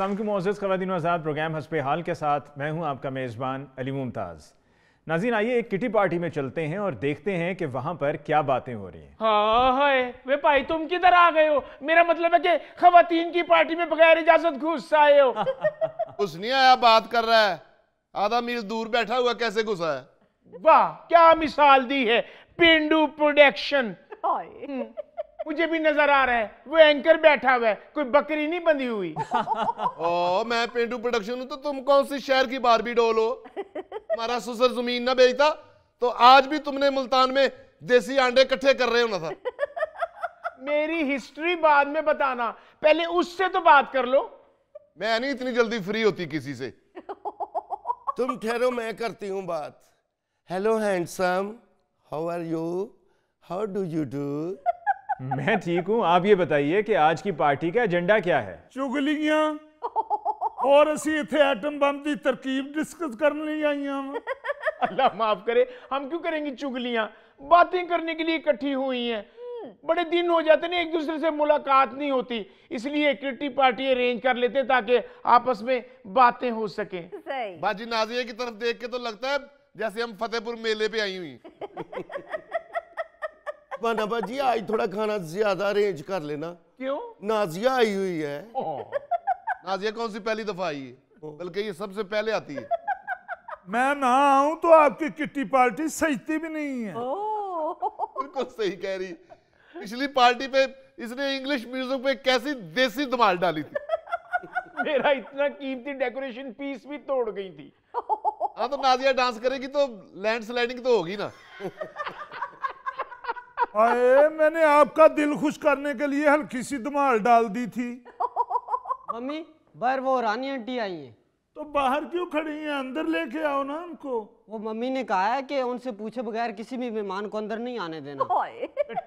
अस्सलाम वालेकुम मोअज़्ज़ज़ ख़वातीन व हज़रात, प्रोग्राम हस्बे हाल के साथ मैं हूं आपका मेज़बान अली मुमताज़। नाज़रीन, आइए एक किटी पार्टी में चलते हैं और देखते हैं कि वहां पर क्या बातें हो रही हैं। हाँ वे भाई तुम किधर आ गए हो? मेरा मतलब है कि ख़वातीन की पार्टी में बगैर इजाजत घुस आए हो। कुछ नहीं आया, बात कर रहा है, आधा मील दूर बैठा हुआ कैसे घुसा है? वाह क्या मिसाल दी है, पेंडू प्रोडक्शन। मुझे भी नजर आ रहा है वो एंकर बैठा हुआ है, कोई बकरी नहीं बंधी हुई। ओ मैं पेंडू प्रोडक्शन हूं तो तुम कौन सी शहर की बारबी डोल हो? तुम्हारा ससुर जमीन ना बेचता तो आज भी तुमने मुल्तान में देसी अंडे इकट्ठे कर रहे होना था। मेरी हिस्ट्री बाद में बताना, पहले उससे तो बात कर लो। मैं नहीं इतनी जल्दी फ्री होती किसी से। तुम ठहरो, मैं करती हूँ बात। Hello handsome, how are you, how do you do? मैं ठीक हूं, आप ये बताइए कि आज की पार्टी का एजेंडा क्या है? चुगलियां और असी इथे एटम बम की तरकीब डिस्कस करने ਲਈ ਆਈਆਂ ਵਾਂ। अल्लाह माफ करे, हम क्यों करेंगे चुगलियां? बातें करने के लिए इकट्ठी हुई हैं। बड़े दिन हो जाते ना एक दूसरे से मुलाकात नहीं होती, इसलिए किटी पार्टी अरेंज कर लेते ताकि आपस में बातें हो सके। बाजी नाजिया की तरफ देख के तो लगता है जैसे हम फतेहपुर मेले पे आई हुई। माना बाजी आज थोड़ा खाना ज्यादा अरेंज कर लेना। क्यों? नाजिया आई हुई है। नाजिया कौन सी पहली दफा आई है, बल्कि ये सबसे पहले आती है। मैं ना आऊं तो आपकी किट्टी पार्टी सजती भी नहीं है। बिल्कुल सही कह रही। पिछली पार्टी पे इसने इंग्लिश म्यूजिक पे कैसी देसी धमाल डाली थी। मेरा इतना कीमती डेकोरेशन पीस भी तोड़ गई थी। हाँ तो नाजिया डांस करेगी तो लैंड स्लाइडिंग तो होगी ना। अरे मैंने आपका दिल खुश करने के लिए हल्की सी धमाल डाल दी थी। मम्मी बाहर वो रानी आंटी आई हैं। तो बाहर क्यों खड़ी हैं? अंदर लेके आओ ना उनको। वो मम्मी ने कहा है कि उनसे पूछे बगैर किसी भी मेहमान को अंदर नहीं आने देना।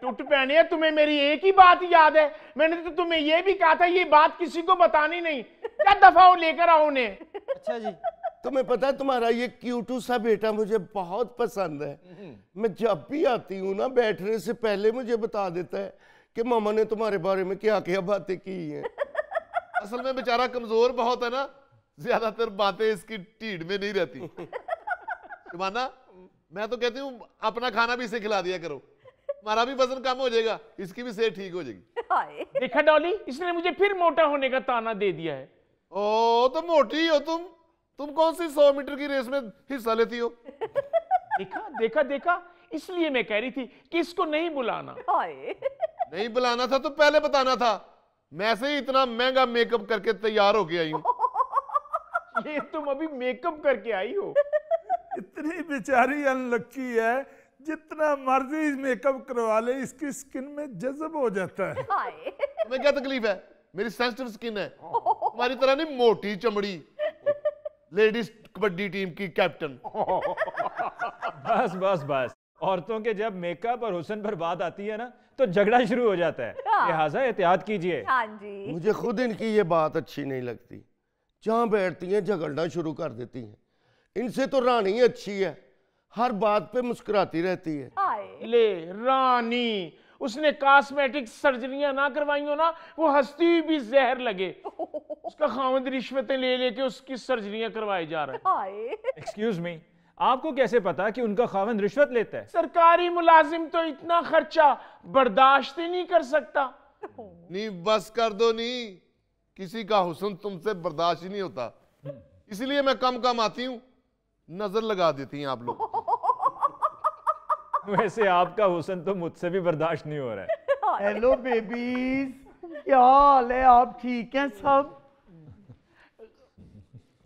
टूट पहने, तुम्हें मेरी एक ही बात याद है, मैंने तो तुम्हें यह भी कहा था ये बात किसी को बतानी नहीं। क्या दफा हो, लेकर आओ उन्हें। अच्छा जी। तुम्हें पता है तुम्हारा ये क्यूटू सा बेटा मुझे बहुत पसंद है। मैं जब भी आती हूँ ना बैठने से पहले मुझे बता देता है कि मामा ने तुम्हारे बारे में क्या क्या बातें की हैं। असल में बेचारा कमजोर बहुत है ना, ज्यादातर बातें इसकी टीड में नहीं रहती। माना मैं तो कहती हूँ अपना खाना भी इसे खिला दिया करो, हमारा भी वजन कम हो जाएगा, इसकी भी सेहत ठीक हो जाएगी। देखा डॉली, इसने मुझे फिर मोटा होने का ताना दे दिया है। ओ तो मोटी हो तुम कौन सी 100 मीटर की रेस में हिस्सा लेती हो? देखा देखा देखा, इसलिए मैं कह रही थी कि इसको नहीं बुलाना। नहीं बुलाना था तो पहले बताना था, मैं से ही इतना महंगा मेकअप करके तैयार होके आई हूँ। ये तुम अभी मेकअप करके आई हो? इतनी बेचारी अनलक्की है, जितना मर्जी मेकअप करवा ले इसकी स्किन में जज़ब हो जाता है। तुम्हें क्या तकलीफ है? मेरी सेंसिटिव स्किन है, तुम्हारी तरह नहीं मोटी चमड़ी। लेडीज कबड्डी टीम की कैप्टन। बस बस बस, औरतों के जब मेकअप और हुस्न पर बात आती है ना तो झगड़ा शुरू हो जाता है, लिहाजा एहतियात कीजिए। हाँ जी। मुझे खुद इनकी ये बात अच्छी नहीं लगती, जहाँ बैठती हैं झगड़ना शुरू कर देती हैं। इनसे तो रानी अच्छी है, हर बात पे मुस्कुराती रहती है। ले रानी, उसने कॉस्मेटिक सर्जरियां ना करवाई हो ना, वो हंसती हुई भी जहर लगे। उसका खामद रिश्वतें ले लेके उसकी सर्जरियां करवाई जा रहा है। एक्सक्यूज मी, आपको कैसे पता कि उनका खामद रिश्वत लेता है? सरकारी मुलाजिम तो इतना खर्चा बर्दाश्त ही नहीं कर सकता। नहीं बस कर दो, नहीं किसी का हुस्न तुमसे बर्दाश्त ही नहीं होता, इसलिए मैं कम कम आती हूँ, नजर लगा देती हैं आप लोग। वैसे आपका हुस्न तो मुझसे भी बर्दाश्त नहीं हो रहा है। हेलो बेबीज, क्या हाल है? आप ठीक हैं सब?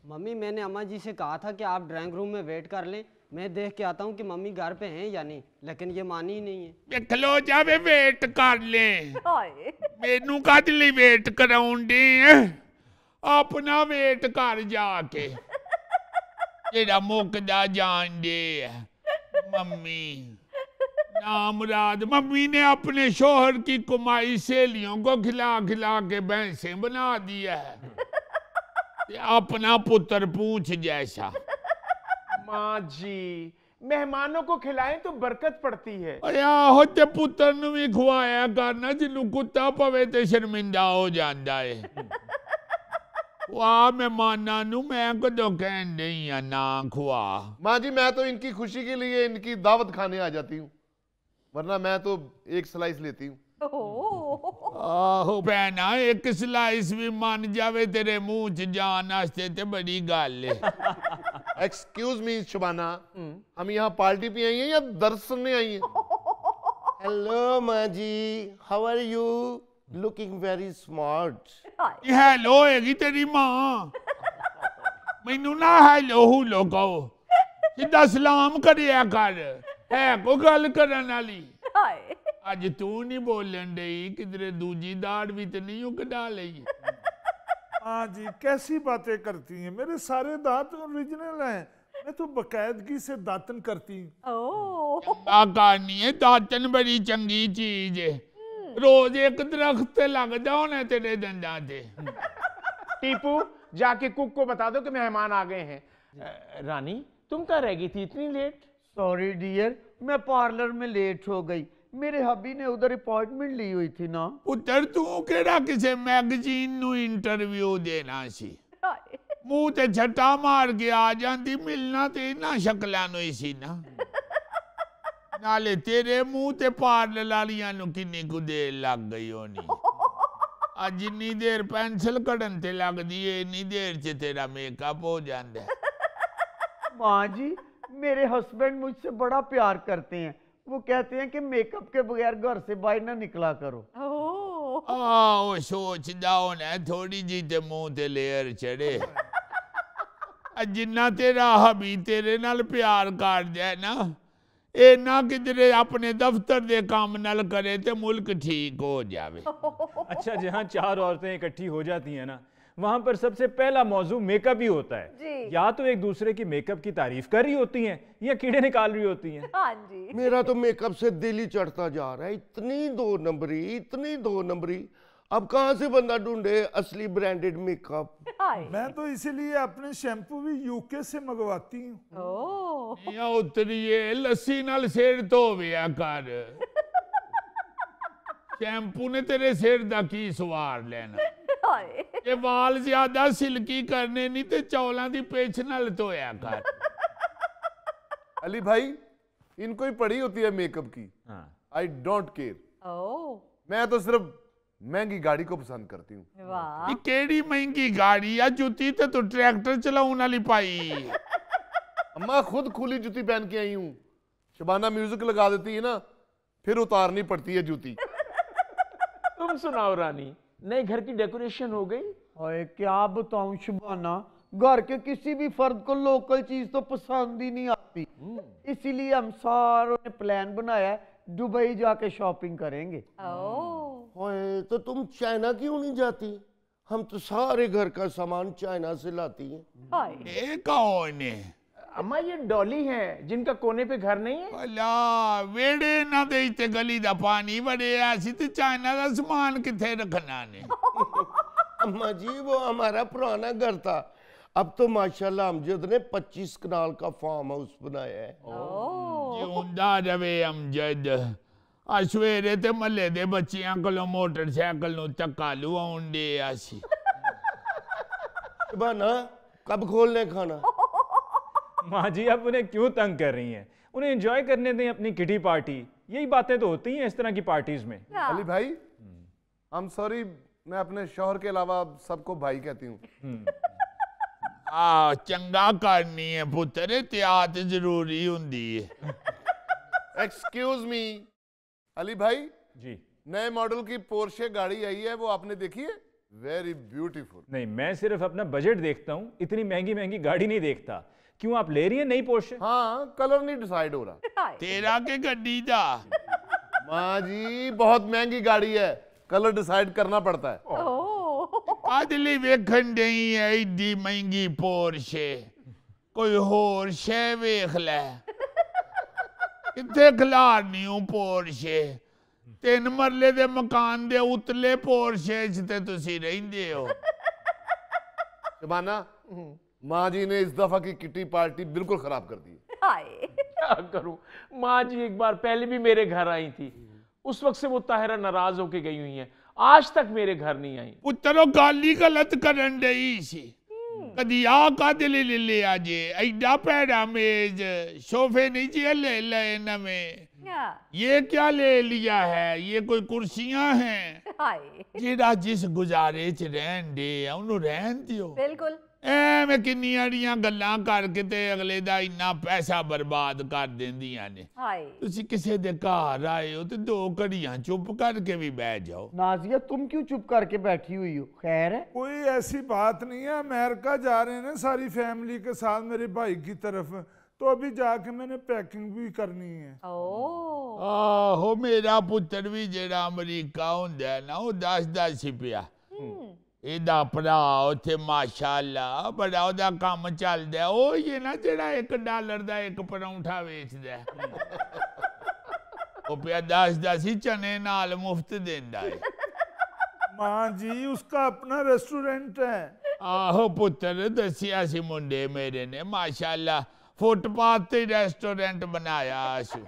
मम्मी मैंने अम्मा जी से कहा था कि आप ड्राइंग रूम में वेट कर लें, मैं देख के आता हूँ कि मम्मी घर पे हैं या नहीं, लेकिन ये मानी ही नहीं है। खलो जावे वेट कर ले, मेनू कद ਲਈ वेट कराउंडे, अपना वेट कर जाके, जेड़ा मुकदा जान दे। मम्मी नामराद, मम्मी ने अपने शोहर की कमाई सहेलियों को खिला खिला के भैंसे बना दिया है, अपना पुत्र पूंछ जैसा। माँ जी, मेहमानों को खिलाएं तो बरकत पड़ती है। अरे आहो ते पुत्र नूं भी खवाया करना, जिन्नू कुत्ता पवे ते शर्मिंदा हो जांदा है। वाह मेहमाना नू मैं कदों कहन नहीं आ ना खुआ। माँ जी मैं तो इनकी खुशी के लिए इनकी दावत खाने आ जाती हूँ, वरना मैं तो एक स्लाइस लेती हूँ। आहो भैना एक स्लाइस भी मान जावे तेरे मुंह च जान आस्ते ते बड़ी गल है। एक्सक्यूज मी शबाना, हम यहाँ पार्टी पे आई हैं या दर्द सुनने आई हैं? हेलो माँ जी, how are you? Looking very smart. Hello होएगी तेरी मां, मैनू ना हेलो हुलो कहो, सीधा सलाम करिया कर, है को गल करन वाली। अज तू नहीं बोलन डई, किधरे दूजी दाड़ भी तो नहीं कढ़ा लई। हाँ जी, कैसी बातें करती हैं, मेरे सारे दांत ओरिजिनल हैं, मैं तो बकायदगी से दातन करती हूँ। चंगा करनी है, दातन बड़ी चंगी चीज है, रोज एक दरख्त लग जाओ ना तेरे दंदा से। टीपू जाके कुक को बता दो कि मेहमान आ गए हैं। रानी तुम कहाँ रह गई थी इतनी लेट? सॉरी डियर, मैं पार्लर में लेट हो गई, मेरे हबी ने उधर अपॉइंटमेंट ली हुई थी ना। पुत्र तू केड़ा किसे मैगजीन नु इंटरव्यू देना सी, मुंह ते छट्टा मार के आ जाती, मिलना ते ना शक्लां नु ही सी ना। नाले तेरे मुंह ते पार्लर वालियां नु किन्नी कु देर लग गई होनी। आज जिन्नी देर पेंसिल कढ़न ते लगदी है इन्नी देर च तेरा मेकअप हो जांदा है। माँ जी मेरे हस्बैंड मुझसे बड़ा प्यार करते हैं, वो कहते हैं कि मेकअप के बगैर घर से बाहर ना निकला करो। आओ सोचदा होना थोड़ी जी ते मुंह ते लेयर चढ़े। जिन्ना तेरा हबी तेरे नाल प्यार कर जाए ना, ए ना किधरे अपने दफ्तर दे काम नाल करे ते मुल्क ठीक हो जावे। अच्छा, जहाँ चार औरतें इकट्ठी हो जाती हैं ना, वहां पर सबसे पहला मौजू मेकअप ही होता है। या तो एक दूसरे की मेकअप की तारीफ कर रही होती हैं या कीड़े निकाल रही होती हैं। हाँ जी। मेरा तो मेकअप से दिल ही चढ़ता जा रहा है, इतनी दो नंबरी, अब कहाँ से बंदा ढूंढे असली ब्रांडेड मेकअप। मैं तो इसीलिए अपने शैम्पू भी यूके से मंगवाती हूँ। या उतरिए लस्सी नाल सिर धोविया कर, शैम्पू ने तेरे सिर दा की सवार लेना। ये वाल ज्यादा सिल्की करने नहीं ते चौलां दी पेछ नाल धोया कर। अली भाई इनको ही पड़ी होती है मेकअप की, आई डोंट केयर। मैं तो सिर्फ महंगी गाड़ी को पसंद करती हूँ। वाह, केड़ी महंगी गाड़ी या जूती ते तू ट्रैक्टर चलाउन वाली पाई। अम्मा खुद खुली जूती पहन के आई हूँ, शबाना म्यूजिक लगा देती है ना, फिर उतारनी पड़ती है जूती। तुम सुनाओ रानी, नए घर की डेकोरेशन हो गई? अरे क्या बताऊं शबाना, घर के किसी भी फर्द को लोकल चीज तो पसंद ही नहीं आती, इसीलिए हम सारों ने प्लान बनाया है दुबई जाके शॉपिंग करेंगे। ओए तो तुम चाइना क्यों नहीं जाती? हम तो सारे घर का सामान चाइना से लाती हैं। ये कौन है? अम्मा ये डॉली है जिनका कोने पे घर नहीं है। अला वेड़े ना दे ते गली दा पानी बड़े ऐसी ते चाइना दा सामान किथे रखना ने। अम्मा जी वो हमारा पुराना घर था, अब तो माशाल्लाह अमजद ने 25 कनाल का फार्म हाउस बनाया है। जिंदा रवे अमजद। सवेरे ते महल्ले दे बच्चियां कोलों मोटरसाइकिल नु धक्का लुआउण दे आसी। शबाना कब खोलने खाना? माँ जी आप उन्हें क्यों तंग कर रही हैं, उन्हें एंजॉय करने दें अपनी किटी पार्टी, यही बातें तो होती हैं इस तरह की पार्टीज में। अली भाई आई एम सॉरी, मैं अपने शौहर के अलावा सबको भाई कहती हूँ। चंगा करनी है पुत्र, एहतियात जरूरी हुंदी है। एक्सक्यूज मी अली भाई जी, नए मॉडल की पोर्शे गाड़ी आई है, वो आपने देखी है? Very beautiful. नहीं मैं सिर्फ अपना बजट देखता हूँ, इतनी महंगी महंगी गाड़ी नहीं देखता। क्यों आप ले रही हैं नई पोर्शे? हाँ कलर नहीं डिसाइड हो रहा। तेरा के गड्डी दा? माँ जी बहुत महंगी गाड़ी है, कलर डिसाइड करना पड़ता है। अदली वेखन नहीं है इतनी महंगी पोर्शे, कोई होर शे वेख ले। किथे खिलारनी हूं पोर्शे, 3 मरले दे मकान दे उतले पोर्शे च ते तुसी रहिंदे हो। शबाना माँ जी ने इस दफा की किटी पार्टी बिल्कुल खराब कर दी। क्या करूं, माँ जी एक बार पहले भी मेरे घर आई थी, उस वक्त से वो ताहिरा नाराज होके गई हुई हैं। आज तक मेरे घर नहीं आई। पुत्रो गाली गलत करन डई सी, कदी आ कादे ले ले आजे, ऐडा पैड़ा मेज, सोफे नहीं जी ले ले नवे, ये क्या ले लिया है, ये कोई कुर्सियां हैं। जेड़ा जिस गुजारे च रहन दे उन्हों रहन दियो। बिल्कुल ਐਵੇਂ ਕਿੰਨੀਆਂ ੜੀਆਂ ਗੱਲਾਂ ਕਰਕੇ ਤੇ ਅਗਲੇ ਦਾ ਇੰਨਾ ਪੈਸਾ ਬਰਬਾਦ ਕਰ ਦਿੰਦੀਆਂ ਨੇ। ਤੁਸੀਂ ਕਿਸੇ ਦੇ ਘਰ ਆਏ ਹੋ ਤੇ 2 ਘੜੀਆਂ ਚੁੱਪ करके भी बैठ जाओ। नाजिया तुम क्यों चुप करके बैठी हुई हो? खैर है? कोई ऐसी बात नहीं है, अमेरिका जा रहे हैं सारी फैमिली के साथ मेरे भाई की तरफ, तो अभी जाके मैंने पैकिंग भी करनी है। आहो मेरा पुत्र भी जेड़ा अमरीका हुंदा है ना, वो 10 ਸੀ ਪਿਆ। ਇਹਦਾ ਭਰਾ ਉੱਥੇ ਮਾਸ਼ਾਅੱਲਾ ਬੜਾ ਉਹਦਾ ਕੰਮ ਚੱਲਦਾ। ਉਹ ਇਹ ਨਾ ਜਿਹੜਾ $1 ਦਾ 1 ਪਰੌਂਠਾ ਵੇਚਦਾ, ਉਹ ਪਿਆ 10 ਹੀ ਚਨੇ ਨਾਲ ਮੁਫਤ ਦਿੰਦਾ ਹੈ। ਮਾਂ ਜੀ ਉਸका अपना रेस्टोरेंट है। ਆਹੋ ਪੁੱਤਰ ਦੱਸਿਆ ਸੀ ਮੁੰਡੇ ਮੇਰੇ ਨੇ, ਮਾਸ਼ਾਅੱਲਾ ਫੁੱਟਪਾਥ ਤੇ ਰੈਸਟੋਰੈਂਟ ਬਣਾਇਆ ਸੀ।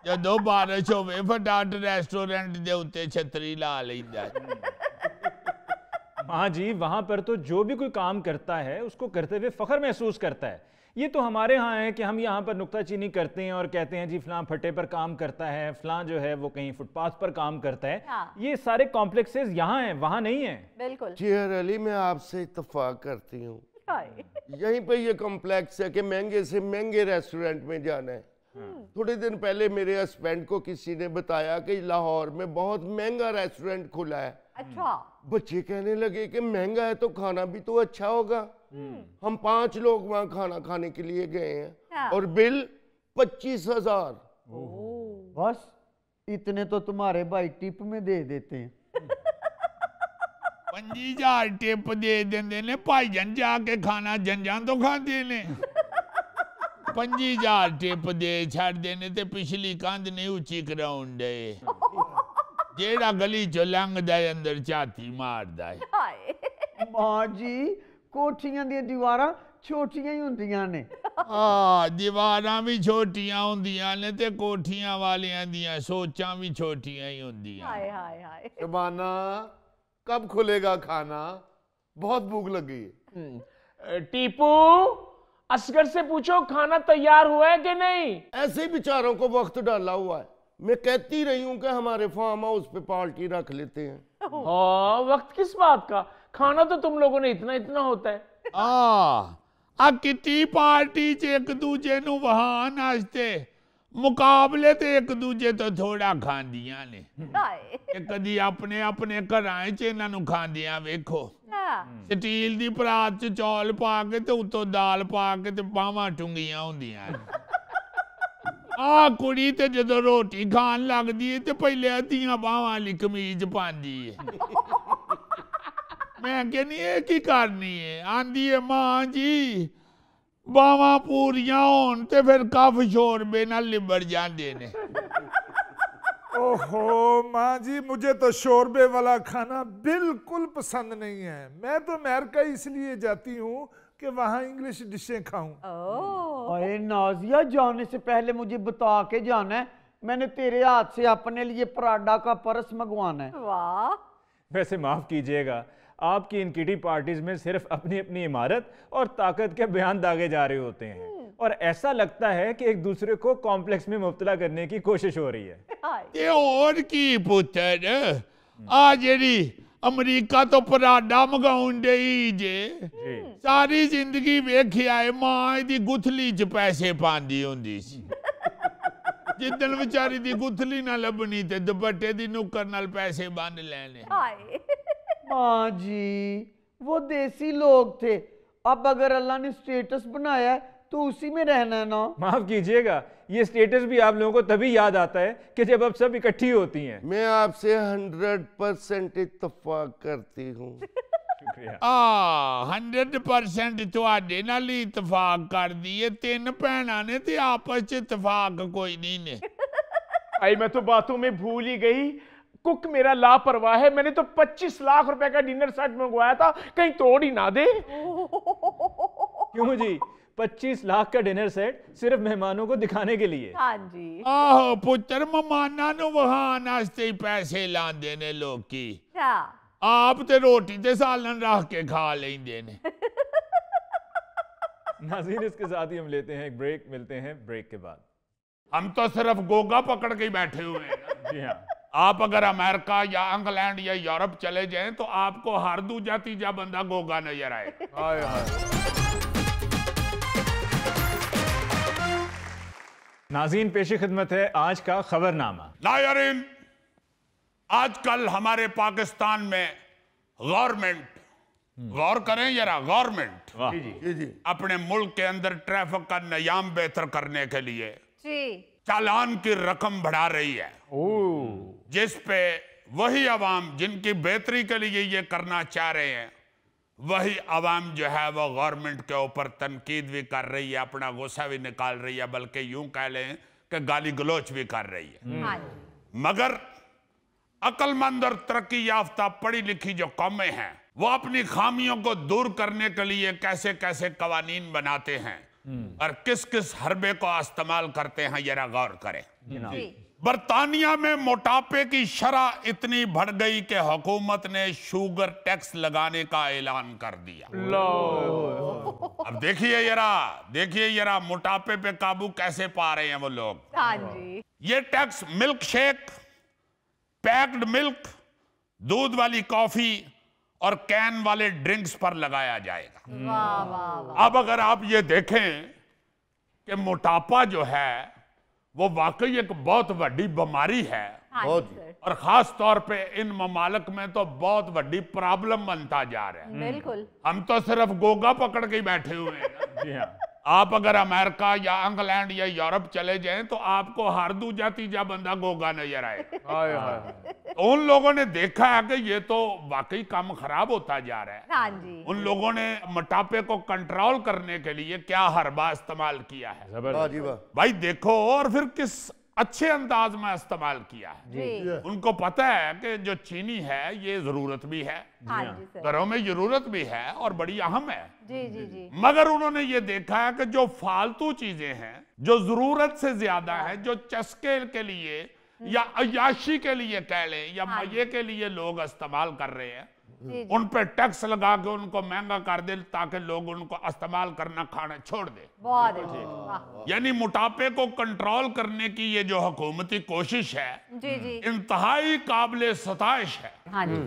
ਜਦੋਂ ਬਾਰਿਸ਼ ਹੋਵੇ ਫਟਾਫਟ ਰੈਸਟੋਰੈਂਟ ਦੇ ਉੱਤੇ ਛਤਰੀ ਲਾ ਲੈਂਦਾ। हाँ जी, वहाँ पर तो जो भी कोई काम करता है उसको करते हुए फ़ख्र महसूस करता है। ये तो हमारे यहाँ है कि हम यहाँ पर नुक्ताचीनी करते हैं और कहते हैं जी फलां फटे पर काम करता है, फलां जो है वो कहीं फुटपाथ पर काम करता है। हाँ। ये सारे कॉम्प्लेक्सेस यहाँ हैं, वहाँ नहीं है। बिल्कुल चियर अली, मैं आपसे इत्तेफाक करती हूँ। यहीं पे ये कॉम्प्लेक्स है कि महंगे से महंगे रेस्टोरेंट में जाना है। थोड़े दिन पहले मेरे हस्बैंड को किसी ने बताया कि लाहौर में बहुत महंगा रेस्टोरेंट खुला है। अच्छा। बच्चे कहने लगे कि महंगा है तो खाना भी तो अच्छा होगा। हम 5 लोग वहां खाना खाने के लिए गए हैं और बिल 25,000। बस इतने तो तुम्हारे भाई टिप में दे देते हैं। 25,000 टिप दे देंदे ने भाईजान, जाके खाना जंजां तो खाते ने। 25,000 टिप दे छड़ देने ते पिछली कंध नहीं उची कराउन दे, जेड़ा गली चो लंघदा है अंदर झाती मारदा है। मां जी कोठियां दी दीवारां छोटियां ही हुंदियां ने। हां दीवारां भी छोटियां हुंदियां ने ते कोठियां वालियां दियां सोचां भी छोटियां ही हुंदियां। हाय हाय हाय। शबाना कब खुलेगा खाना, बहुत भूख लगी है। टीपू असगर से पूछो खाना तैयार हुआ है कि नहीं। ऐसे ही बेचारों को वक्त डाला हुआ है। मैं कहती रही हूँ कि हमारे फार्म हाउस पे पार्टी रख लेते हैं। हाँ वक्त किस बात का, खाना तो तुम लोगों ने इतना इतना होता है। आ किटी पार्टी च एक दूजे नु वहां नाचते, मुकाबले ते एक दूजे तो थोड़ा खांदियां ने। कदी अपने अपने घरां च इन्हां नु खांदियां वेखो। स्टील दी परात च चौल पा के ते उत्तों दाल पा के ते बावां टुंगियां हुंदियां। आ कुड़ी ते जदों रोटी खान लगदी है ते पहले अद्धियां बावां वाली कमीज पांदी है। मैं कहनी है की करनी है, आंदी है मां जी बावां पूरियां होन ते फिर कफ शोरबे नाल लिबड़ जांदे ने। ओहो माँ जी, मुझे तो शोरबे वाला खाना बिल्कुल पसंद नहीं है। मैं तो अमेरिका इसलिए जाती हूँ कि वहाँ इंग्लिश डिशें खाऊं। अरे नाजिया, जाने से पहले मुझे बता के जाना है, मैंने तेरे हाथ से अपने लिए पराठा का परस मंगवाना है। वाह। वैसे माफ़ कीजिएगा, आपकी इन किटी पार्टीज में सिर्फ अपनी अपनी इमारत और ताकत के बयान दागे जा रहे होते हैं और ऐसा लगता है कि एक दूसरे को कॉम्प्लेक्स में मुब्तला करने की कोशिश हो रही है। ते और की पुत्र, आ जेड़ी अमरीका तो पराठा मंगाउन डई जे, सारी जिंदगी वेखिया है मां दी गुथली च पैसे पांदी हुंदी सी। जिद्दन बेचारी दी गुथली ना लभनी ते दुपट्टे दी नुक्कर नाल पैसे बंद लेने। मां जी वो देसी लोग थे, अब अगर अल्लाह ने स्टेटस बनाया है तो उसी में रहना है ना। माफ कीजिएगा, ये स्टेटस भी आप लोगों को तभी याद आता है कि जब अब सब इकट्ठी होती हैं। मैं आपसे 100% इत्तेफाक करती हूँ। 100% ਤੁਹਾਡੇ ਨਾਲ ਹੀ इत्तेफाक कर दिए। 3 ਭੈਣਾਂ ने ते आपस च इत्तेफाक कोई नहीं ने। भाई मैं तो बातों में भूल ही गई, कुक मेरा लापरवाह है। मैंने तो 25 लाख रुपए का डिनर सेट मंगवाया था, कहीं तोड़ ही ना दे। क्यों जी, 25 लाख का डिनर सेट सिर्फ मेहमानों को दिखाने के लिए। हाँ जी। आहो पुत्र मेहमाना नु वहां नाश्ते ही पैसे ला देने लोग की, आप ते रोटी ते सालन रख के खा लेंदे ने। नाज़रीन, इसके साथ ही हम लेते हैं एक ब्रेक, मिलते हैं ब्रेक के बाद। हम तो सिर्फ गोगा पकड़ के ही बैठे हुए हैं। जी हाँ, आप अगर अमेरिका या इंग्लैंड या यूरोप चले जाएं तो आपको हर दूजा तीजा बंदा गोगा नजर आए। नाज़रीन, पेशी खिदमत है आज का खबरनामा। नायरीन, आजकल हमारे पाकिस्तान में गवर्नमेंट, गौर करें जरा, गवर्नमेंट अपने मुल्क के अंदर ट्रैफिक का नियाम बेहतर करने के लिए चालान की रकम बढ़ा रही है, जिस पे वही अवाम जिनकी बेहतरी के लिए ये करना चाह रहे हैं, वही अवाम जो है वो गवर्नमेंट के ऊपर तनकीद भी कर रही है, अपना गुस्सा भी निकाल रही है, बल्कि यूं कह लें कि गाली गलोच भी कर रही है। मगर अक्लमंद और तरक्की याफ्ता पढ़ी लिखी जो कौमें हैं वो अपनी खामियों को दूर करने के लिए कैसे कैसे कवानीन बनाते हैं और किस किस हरबे को इस्तेमाल करते हैं, जरा गौर करें। बरतानिया में मोटापे की शरह इतनी बढ़ गई कि हुकूमत ने शुगर टैक्स लगाने का ऐलान कर दिया। अब देखिए जरा मोटापे पे काबू कैसे पा रहे हैं वो लोग। ये tax milk shake, packed milk, दूध वाली कॉफी और कैन वाले ड्रिंक्स पर लगाया जाएगा। अब अगर आप ये देखें कि मोटापा जो है वो वाकई एक बहुत बड़ी बीमारी है, और खास तौर पे इन ममालिक में तो बहुत बड़ी प्रॉब्लम बनता जा रहा है। बिल्कुल। हम तो सिर्फ गोगा पकड़ के ही बैठे हुए हैं। जी हाँ, आप अगर अमेरिका या इंग्लैंड या यूरोप चले जाएं तो आपको हर दूजा तीजा बंदा गोगा नजर आए। तो उन लोगों ने देखा है कि ये तो वाकई काम खराब होता जा रहा है। हाँ जी। उन लोगों ने मोटापे को कंट्रोल करने के लिए क्या हरबा इस्तेमाल किया है भाई, देखो, और फिर किस अच्छे अंदाज में इस्तेमाल किया है। उनको पता है कि जो चीनी है ये जरूरत भी है, घरों में जरूरत भी है और बड़ी अहम है। मगर उन्होंने ये देखा है कि जो फालतू चीजें हैं, जो जरूरत से ज्यादा है, जो चस्के के लिए या अयाशी के लिए कह लें या मजे के लिए लोग इस्तेमाल कर रहे हैं, उन पे टैक्स लगा के उनको महंगा कर दे ताकि लोग उनको इस्तेमाल करना खाना छोड़ दे। यानी मोटापे को कंट्रोल करने की ये जो हुकूमती कोशिश है इंतहाई काबिले सताइश है।